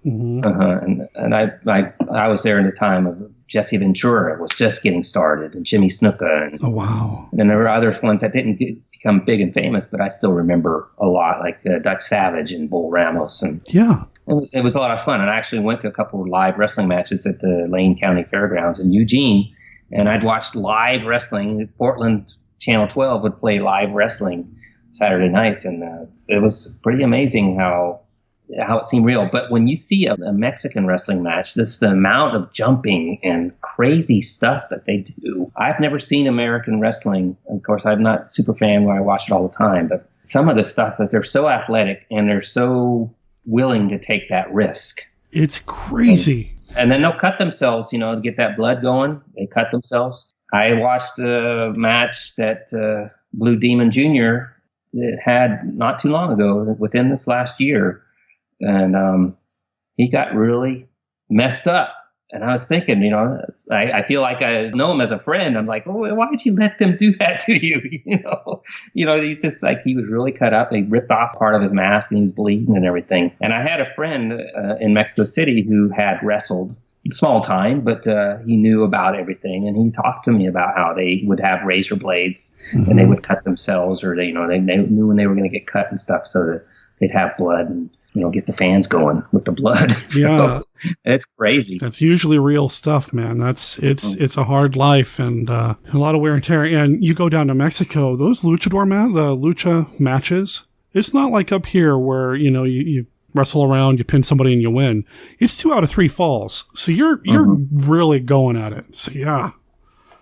S4: And I was there in the time of Jesse Ventura was just getting started, and Jimmy Snuka. And,
S1: oh wow!
S4: And there were other ones that didn't become big and famous, but I still remember a lot, like Dutch Savage and Bull Ramos. And
S1: yeah,
S4: it was a lot of fun. And I actually went to a couple of live wrestling matches at the Lane County Fairgrounds in Eugene, and I'd watch live wrestling. Portland Channel 12 would play live wrestling Saturday nights, and it was pretty amazing how it seemed real. But when you see a Mexican wrestling match, the amount of jumping and crazy stuff that they do. I've never seen American wrestling. Of course, I'm not a super fan where I watch it all the time, but some of the stuff is they're so athletic and they're so willing to take that risk.
S1: It's crazy.
S4: And then they'll cut themselves, to get that blood going. They cut themselves. I watched a match that Blue Demon Jr. had not too long ago, within this last year. And he got really messed up. And I was thinking, I feel like I know him as a friend. I'm like, oh, why did you let them do that to you? He's just like, he was really cut up. They ripped off part of his mask and he was bleeding and everything. And I had a friend in Mexico City who had wrestled, small time, but he knew about everything. And he talked to me about how they would have razor blades and they would cut themselves, or they knew when they were going to get cut and stuff, so that they'd have blood and get the fans going with the blood. So,
S1: yeah,
S4: it's crazy.
S1: That's usually real stuff, man. It's a hard life and a lot of wear and tear. And you go down to Mexico, those the lucha matches. It's not like up here where you wrestle around, you pin somebody and you win. It's 2 out of 3 falls, so you're really going at it. So yeah.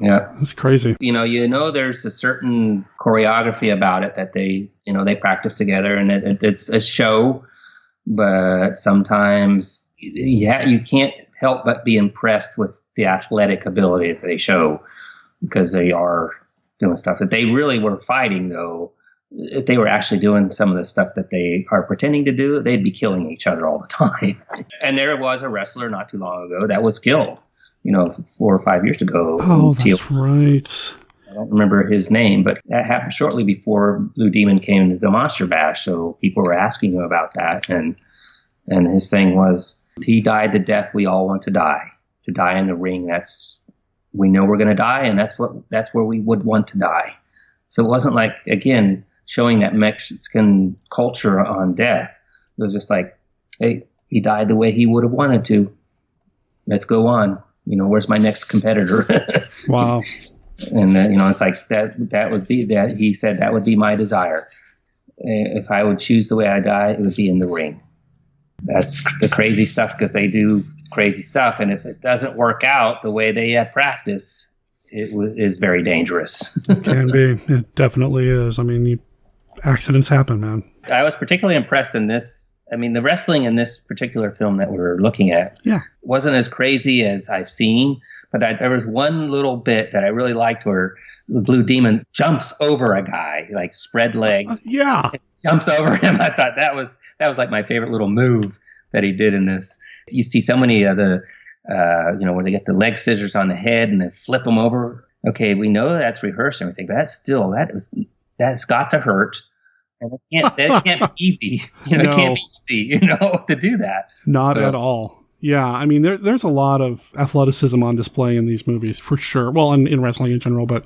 S1: It's crazy.
S4: There's a certain choreography about it that they practice together, and it's a show. But sometimes, you can't help but be impressed with the athletic ability that they show, because they are doing stuff that they really were fighting, though. If they were actually doing some of the stuff that they are pretending to do, they'd be killing each other all the time. And there was a wrestler not too long ago that was killed, 4 or 5 years ago.
S1: Oh, that's right.
S4: I don't remember his name, but that happened shortly before Blue Demon came to the Monster Bash. So people were asking him about that. And his thing was, he died the death we all want to die in the ring. We know we're going to die, and that's where we would want to die. So it wasn't like, again, showing that Mexican culture on death. It was just like, hey, he died the way he would have wanted to. Let's go on. Where's my next competitor?
S1: Wow.
S4: And it's like that would be that. He said that would be my desire. If I would choose the way I die, it would be in the ring. That's the crazy stuff, because they do crazy stuff. And if it doesn't work out the way they had practiced, it is very dangerous.
S1: It can be. It definitely is. I mean, accidents happen, man.
S4: I was particularly impressed in this. I mean, the wrestling in this particular film that we're looking at wasn't as crazy as I've seen. But there was one little bit that I really liked where the Blue Demon jumps over a guy, like spread leg. Jumps over him. I thought that was like my favorite little move that he did in this. You see so many of the, where they get the leg scissors on the head and then flip them over. Okay, we know that's rehearsed and everything, but that's got to hurt. And it can't be easy. It can't be easy, to do that.
S1: Not at all. Yeah, I mean, there's a lot of athleticism on display in these movies, for sure. Well, in wrestling in general, but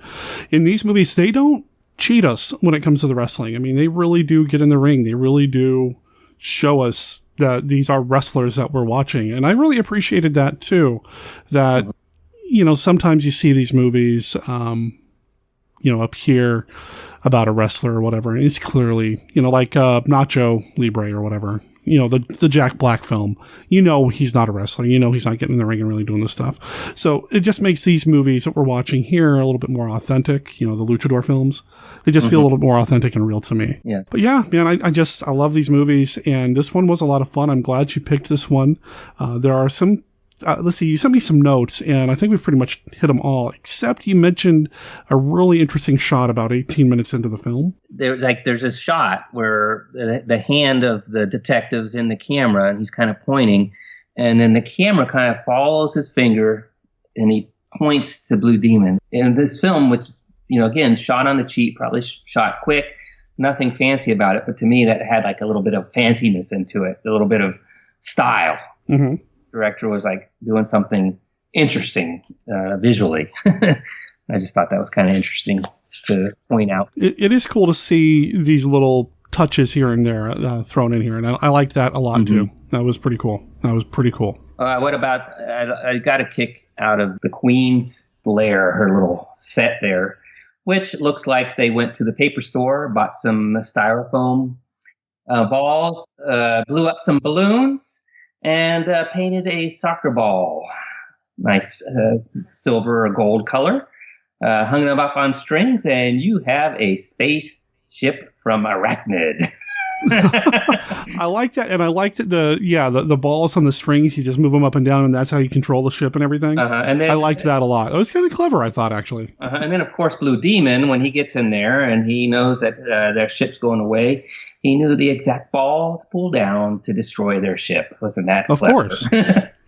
S1: in these movies, they don't cheat us when it comes to the wrestling. I mean, they really do get in the ring. They really do show us that these are wrestlers that we're watching. And I really appreciated that, too, that, sometimes you see these movies, up here about a wrestler or whatever, and it's clearly, like Nacho Libre or whatever. The Jack Black film, he's not a wrestler. He's not getting in the ring and really doing this stuff. So it just makes these movies that we're watching here a little bit more authentic. The luchador films, they just feel a little bit more authentic and real to me.
S4: Yeah.
S1: But yeah, man, I love these movies, and this one was a lot of fun. I'm glad you picked this one. There are some, let's see, you sent me some notes, and I think we've pretty much hit them all, except you mentioned a really interesting shot about 18 minutes into the film.
S4: There's a shot where the hand of the detective's in the camera, and he's kind of pointing, and then the camera kind of follows his finger, and he points to Blue Demon. In this film, which is, again, shot on the cheap, probably shot quick, nothing fancy about it, but to me that had like a little bit of fanciness into it, a little bit of style.
S1: Mm-hmm.
S4: Director was like doing something interesting visually. I just thought that was kind of interesting to point out.
S1: It is cool to see these little touches here and there thrown in here, and I liked that a lot too. That was pretty cool.
S4: What about, I got a kick out of the Queen's lair, her little set there, which looks like they went to the paper store, bought some styrofoam balls, blew up some balloons, and painted a soccer ball. Nice silver or gold color. Hung them up on strings, and you have a space ship from Arachnid.
S1: I like that, and I liked the balls on the strings. You just move them up and down, and that's how you control the ship and everything.
S4: And then,
S1: I liked that a lot. It was kind of clever, I thought, actually.
S4: And then, of course, Blue Demon, when he gets in there and he knows that their ship's going away, he knew the exact ball to pull down to destroy their ship. Wasn't that clever?
S1: Of course.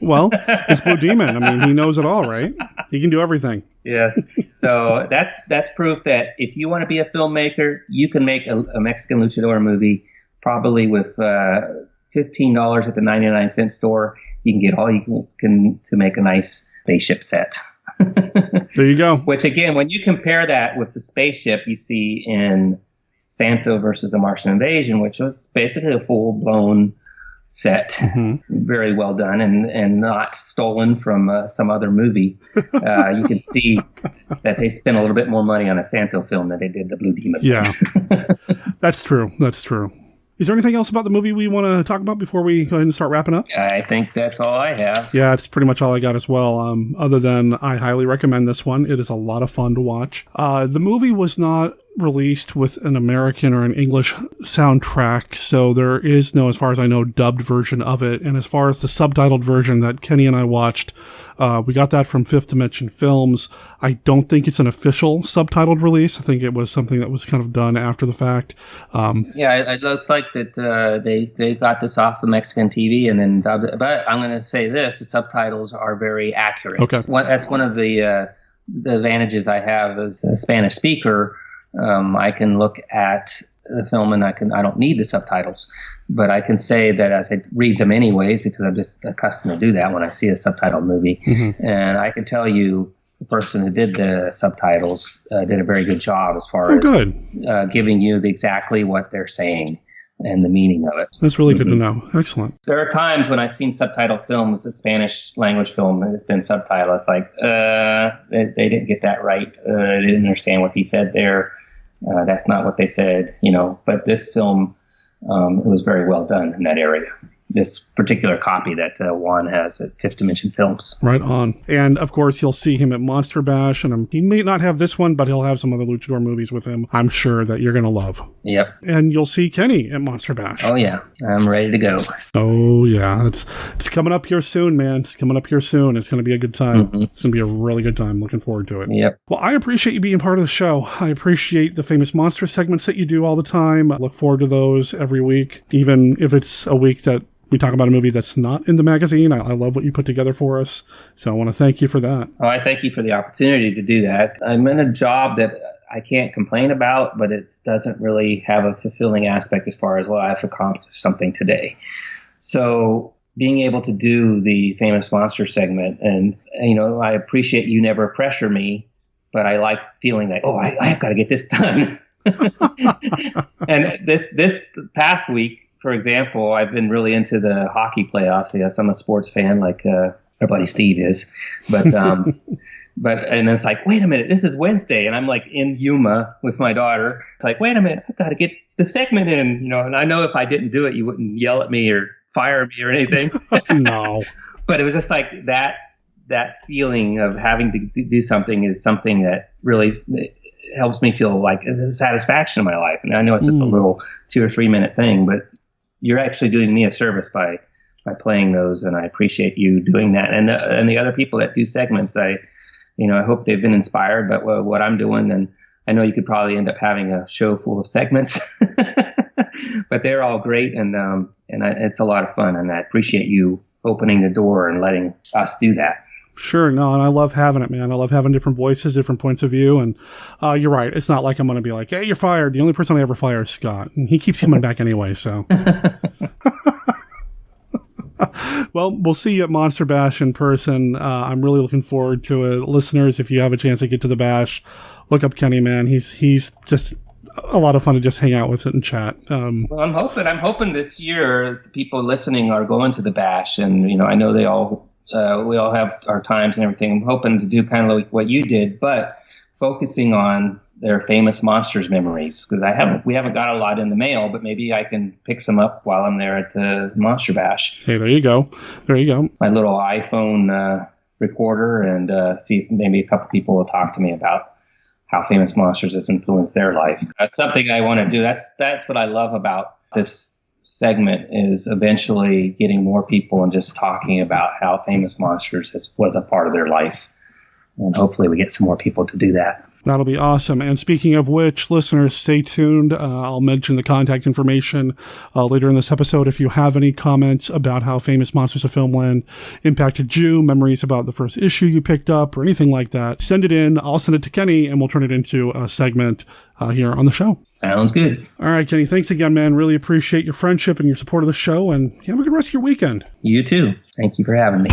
S1: Well, it's Blue Demon. I mean, he knows it all, right? He can do everything.
S4: Yes. So that's proof that if you want to be a filmmaker, you can make a Mexican luchador movie. Probably with $15 at the 99-cent store, you can get all you can to make a nice spaceship set.
S1: There you go.
S4: Which, again, when you compare that with the spaceship you see in Santo versus the Martian Invasion, which was basically a full-blown set, very well done, and not stolen from some other movie, you can see that they spent a little bit more money on a Santo film than they did the Blue Demon.
S1: Yeah, that's true. That's true. Is there anything else about the movie we want to talk about before we go ahead and start wrapping up?
S4: I think that's all I have.
S1: Yeah, it's pretty much all I got as well. Other than I highly recommend this one. It is a lot of fun to watch. The movie was not released with an American or an English soundtrack, so there is no, as far as I know, dubbed version of it. And as far as the subtitled version that Kenny and I watched, we got that from Fifth Dimension Films. I don't think it's an official subtitled release. I think it was something that was kind of done after the fact.
S4: It looks like that they got this off the Mexican TV and then dubbed it. But I'm going to say this, the subtitles are very accurate.
S1: Okay.
S4: That's one of the advantages I have as a Spanish speaker. I can look at the film and I don't need the subtitles, but I can say that as I read them anyways, because I'm just accustomed to do that when I see a subtitled movie. And I can tell you the person who did the subtitles did a very good job as far as giving you exactly what they're saying and the meaning of it.
S1: That's really good to know. Excellent.
S4: There are times when I've seen subtitled films, a Spanish language film that's been subtitled. It's like, they didn't get that right. They didn't understand what he said there. That's not what they said, but this film, it was very well done in that area. This particular copy that Juan has at Fifth Dimension Films.
S1: Right on. And, of course, you'll see him at Monster Bash, and he may not have this one, but he'll have some other luchador movies with him, I'm sure, that you're going to love.
S4: Yep.
S1: And you'll see Kenny at Monster Bash.
S4: Oh, yeah. I'm ready to go.
S1: Oh, yeah. It's coming up here soon, man. It's coming up here soon. It's going to be a good time. It's going to be a really good time. Looking forward to it.
S4: Yep.
S1: Well, I appreciate you being part of the show. I appreciate the Famous Monster segments that you do all the time. I look forward to those every week, even if it's a week that we talk about a movie that's not in the magazine. I love what you put together for us. So I want to thank you for that.
S4: Oh, I thank you for the opportunity to do that. I'm in a job that I can't complain about, but it doesn't really have a fulfilling aspect as far as, well, I've accomplished something today. So being able to do the Famous Monster segment, and, I appreciate you never pressure me, but I like feeling like, I've got to get this done. And this past week, for example, I've been really into the hockey playoffs. Yes, I'm a sports fan, like our buddy Steve is. But and it's like, wait a minute, this is Wednesday, and I'm like in Yuma with my daughter. It's like, wait a minute, I've got to get the segment in, And I know if I didn't do it, you wouldn't yell at me or fire me or anything.
S1: No.
S4: But it was just like that feeling of having to do something is something that really helps me feel like a satisfaction in my life. And I know it's just a little 2 or 3 minute thing, but you're actually doing me a service by playing those, and I appreciate you doing that. And the other people that do segments, I hope they've been inspired by what I'm doing. And I know you could probably end up having a show full of segments, but they're all great, and it's a lot of fun. And I appreciate you opening the door and letting us do that.
S1: Sure, no, and I love having it, man. I love having different voices, different points of view, and you're right. It's not like I'm going to be like, hey, you're fired. The only person I ever fire is Scott, and he keeps coming back anyway, so. Well, we'll see you at Monster Bash in person. I'm really looking forward to it. Listeners, if you have a chance to get to the Bash, look up Kenny, man. He's just a lot of fun to just hang out with it and chat.
S4: Well, I'm hoping this year the people listening are going to the Bash, and I know we all have our times and everything. I'm hoping to do kind of like what you did, but focusing on their Famous Monsters memories, because we haven't got a lot in the mail, but maybe I can pick some up while I'm there at the Monster Bash.
S1: Hey, there you go.
S4: My little iPhone recorder, and see if maybe a couple people will talk to me about how Famous Monsters has influenced their life. That's something I want to do. That's what I love about this segment, is eventually getting more people and just talking about how Famous Monsters was a part of their life. And hopefully we get some more people to do that.
S1: That'll be awesome. And speaking of which, listeners, stay tuned. I'll mention the contact information later in this episode. If you have any comments about how Famous Monsters of Filmland impacted you, memories about the first issue you picked up, or anything like that, send it in. I'll send it to Kenny, and we'll turn it into a segment here on the show.
S4: Sounds good.
S1: All right, Kenny, thanks again, man. Really appreciate your friendship and your support of the show, and have a good rest of your weekend.
S4: You too. Thank you for having me.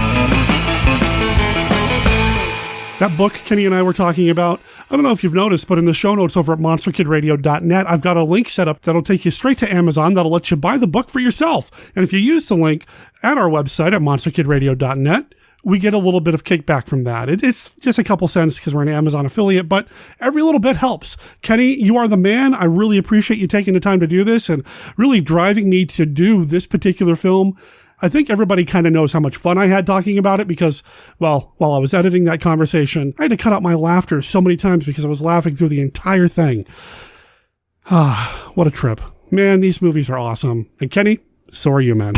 S1: That book Kenny and I were talking about, I don't know if you've noticed, but in the show notes over at monsterkidradio.net, I've got a link set up that'll take you straight to Amazon that'll let you buy the book for yourself. And if you use the link at our website at monsterkidradio.net, we get a little bit of kickback from that. It's just a couple cents because we're an Amazon affiliate, but every little bit helps. Kenny, you are the man. I really appreciate you taking the time to do this and really driving me to do this particular film. I think everybody kind of knows how much fun I had talking about it because, well, while I was editing that conversation, I had to cut out my laughter so many times because I was laughing through the entire thing. Ah, what a trip. Man, these movies are awesome. And Kenny, so are you, man.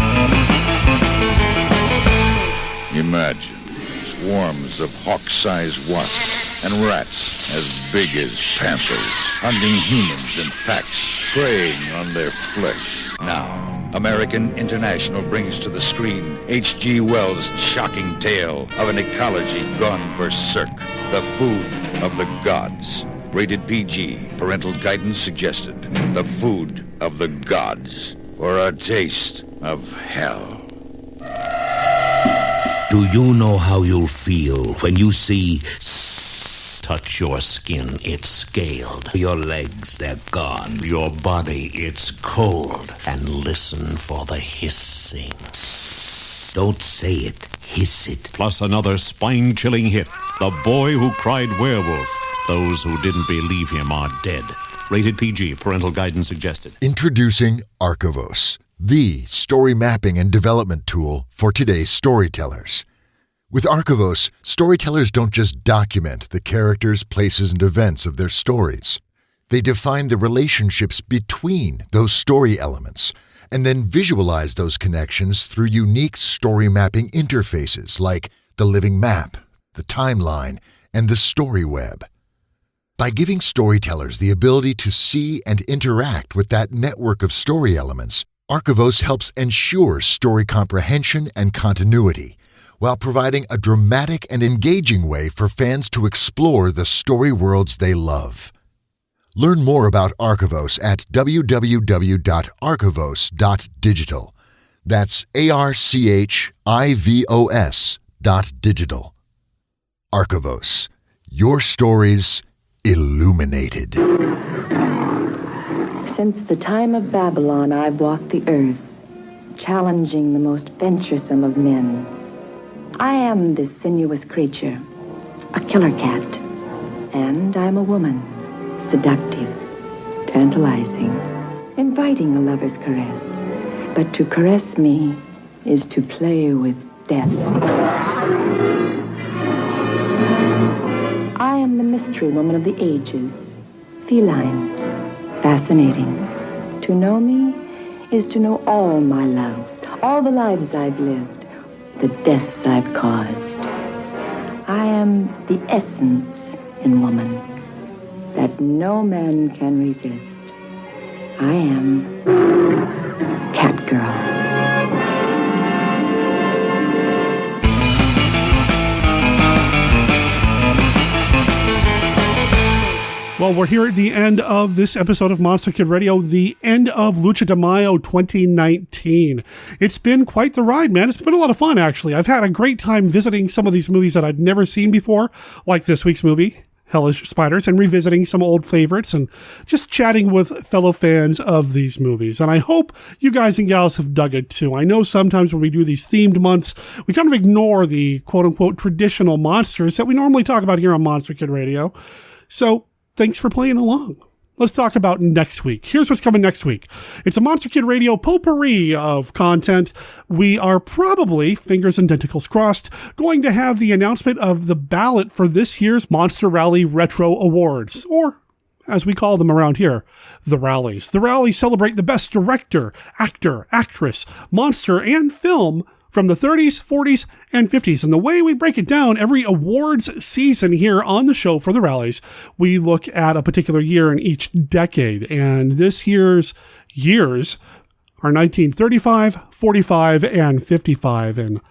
S5: Imagine swarms of hawk-sized wasps and rats as big as panthers, hunting humans in packs, preying on their flesh. Now, American International brings to the screen H.G. Wells' shocking tale of an ecology gone berserk, the food of the gods. Rated PG, parental guidance suggested. The food of the gods, or a taste of hell.
S22: Do you know how you'll feel when you see touch your skin, it's scaled. Your legs, they're gone. Your body, it's cold. And listen for the hissing. Don't say it, hiss it.
S23: Plus another spine-chilling hit, The Boy Who Cried Werewolf. Those who didn't believe him are dead. Rated PG, parental guidance suggested.
S24: Introducing Archivos, the story mapping and development tool for today's storytellers. With Archivos, storytellers don't just document the characters, places, and events of their stories. They define the relationships between those story elements and then visualize those connections through unique story mapping interfaces like the living map, the timeline, and the story web. By giving storytellers the ability to see and interact with that network of story elements, Archivos helps ensure story comprehension and continuity, while providing a dramatic and engaging way for fans to explore the story worlds they love. Learn more about Archivos at www.archivos.digital. That's ARCHIVOS.digital. Archivos, your stories illuminated.
S25: Since the time of Babylon, I've walked the earth, challenging the most venturesome of men. I am this sinuous creature, a killer cat, and I'm a woman, seductive, tantalizing, inviting a lover's caress. But to caress me is to play with death. I am the mystery woman of the ages, feline, fascinating. To know me is to know all my loves, all the lives I've lived, the deaths I've caused. I am the essence in woman that no man can resist. I am Catgirl.
S1: Well, we're here at the end of this episode of Monster Kid Radio, the end of Lucha de Mayo 2019. It's been quite the ride, man. It's been a lot of fun, actually. I've had a great time visiting some of these movies that I'd never seen before, like this week's movie, Hellish Spiders, and revisiting some old favorites and just chatting with fellow fans of these movies. And I hope you guys and gals have dug it too. I know sometimes when we do these themed months, we kind of ignore the quote-unquote traditional monsters that we normally talk about here on Monster Kid Radio. So thanks for playing along. let's talk about next week. Here's what's coming next week. It's a Monster Kid Radio potpourri of content. We are probably, fingers and tentacles crossed, going to have the announcement of the ballot for this year's Monster Rally Retro Awards, or as we call them around here, the Rallies. The Rallies celebrate the best director, actor, actress, monster, and film from the 30s, 40s, and 50s. And the way we break it down every awards season here on the show for the Rallies, we look at a particular year in each decade. And this year's years are 1935, 45, and 55. And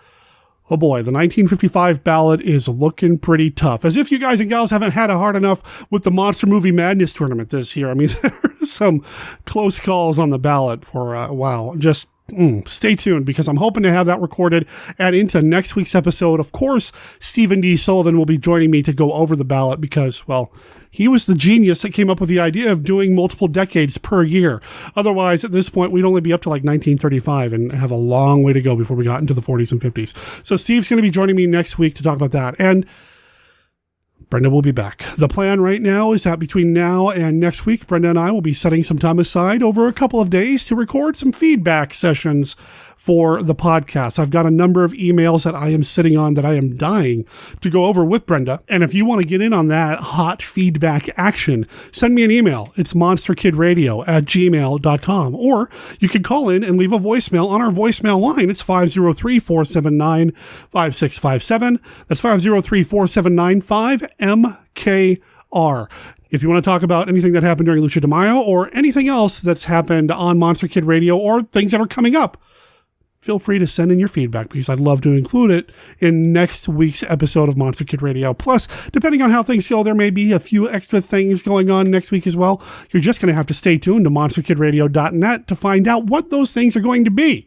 S1: oh boy, the 1955 ballot is looking pretty tough. As if you guys and gals haven't had it hard enough with the Monster Movie Madness tournament this year. I mean, there's some close calls on the ballot for a while. Just stay tuned, because I'm hoping to have that recorded and into next week's episode. Of course, Stephen D. Sullivan will be joining me to go over the ballot because, well, he was the genius that came up with the idea of doing multiple decades per year. Otherwise, at this point, we'd only be up to like 1935 and have a long way to go before we got into the 40s and 50s. So Steve's going to be joining me next week to talk about that. And Brenda will be back. The plan right now is that between now and next week, Brenda and I will be setting some time aside over a couple of days to record some feedback sessions for the podcast. I've got a number of emails that I am sitting on that I am dying to go over with Brenda. And if you want to get in on that hot feedback action, send me an email. It's monsterkidradio@gmail.com. Or you can call in and leave a voicemail on our voicemail line. It's 503-479-5657. That's 503-479-5MKR. If you want to talk about anything that happened during Lucha de Mayo or anything else that's happened on Monster Kid Radio or things that are coming up, feel free to send in your feedback, because I'd love to include it in next week's episode of Monster Kid Radio. Plus, depending on how things go, there may be a few extra things going on next week as well. You're just going to have to stay tuned to monsterkidradio.net to find out what those things are going to be.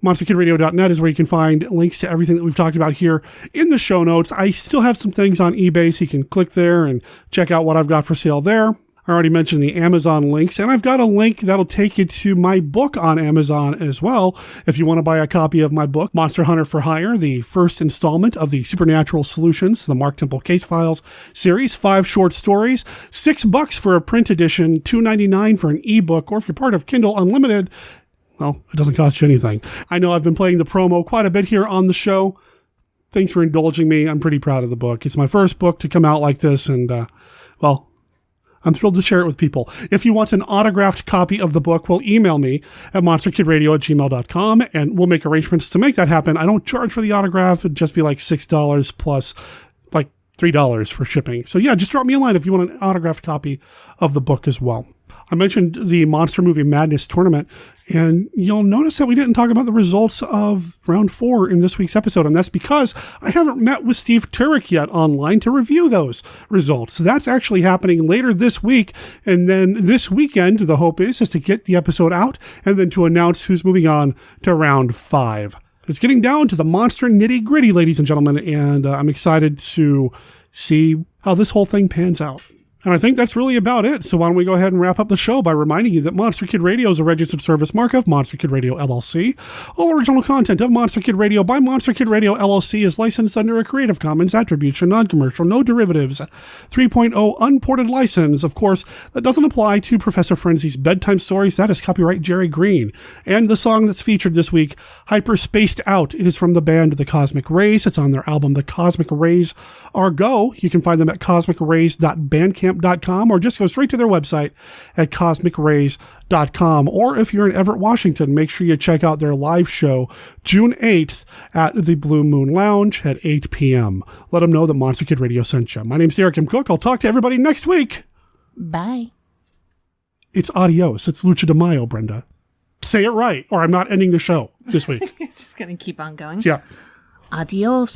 S1: monsterkidradio.net is where you can find links to everything that we've talked about here in the show notes. I still have some things on eBay, so you can click there and check out what I've got for sale there. I already mentioned the Amazon links, and I've got a link that'll take you to my book on Amazon as well. If you want to buy a copy of my book, Monster Hunter for Hire, the first installment of the Supernatural Solutions, the Mark Temple Case Files series, 5 short stories, $6 for a print edition, $2.99 for an ebook, or if you're part of Kindle Unlimited, well, it doesn't cost you anything. I know I've been playing the promo quite a bit here on the show. Thanks for indulging me. I'm pretty proud of the book. It's my first book to come out like this, and, well, I'm thrilled to share it with people. If you want an autographed copy of the book, well, email me at monsterkidradio@gmail.com, and we'll make arrangements to make that happen. I don't charge for the autograph. It'd just be like $6 plus like $3 for shipping. So yeah, just drop me a line if you want an autographed copy of the book as well. I mentioned the Monster Movie Madness tournament, and you'll notice that we didn't talk about the results of round 4 in this week's episode, and that's because I haven't met with Steve Turek yet online to review those results. That's actually happening later this week, and then this weekend, the hope is to get the episode out and then to announce who's moving on to round 5. It's getting down to the monster nitty-gritty, ladies and gentlemen, and I'm excited to see how this whole thing pans out. And I think that's really about it. So why don't we go ahead and wrap up the show by reminding you that Monster Kid Radio is a registered service mark of Monster Kid Radio LLC. All original content of Monster Kid Radio by Monster Kid Radio LLC is licensed under a Creative Commons Attribution, Non-Commercial, No Derivatives 3.0 unported license. Of course, that doesn't apply to Professor Frenzy's Bedtime Stories. That is copyright Jerry Green. And the song that's featured this week, Hyper Spaced Out. It is from the band The Cosmic Rays. It's on their album The Cosmic Rays Are Go. You can find them at cosmicrays.bandcamp.com, or just go straight to their website at cosmicrays.com. Or if you're in Everett, Washington, make sure you check out their live show June 8th at the Blue Moon Lounge at 8 p.m. Let them know that Monster Kid Radio sent you. My name's Derek M. Cook. I'll talk to everybody next week.
S2: Bye.
S1: It's adios. It's Lucha de Mayo, Brenda. Say it right, or I'm not ending the show this week.
S2: Just going to keep on going.
S1: Yeah.
S2: Adios.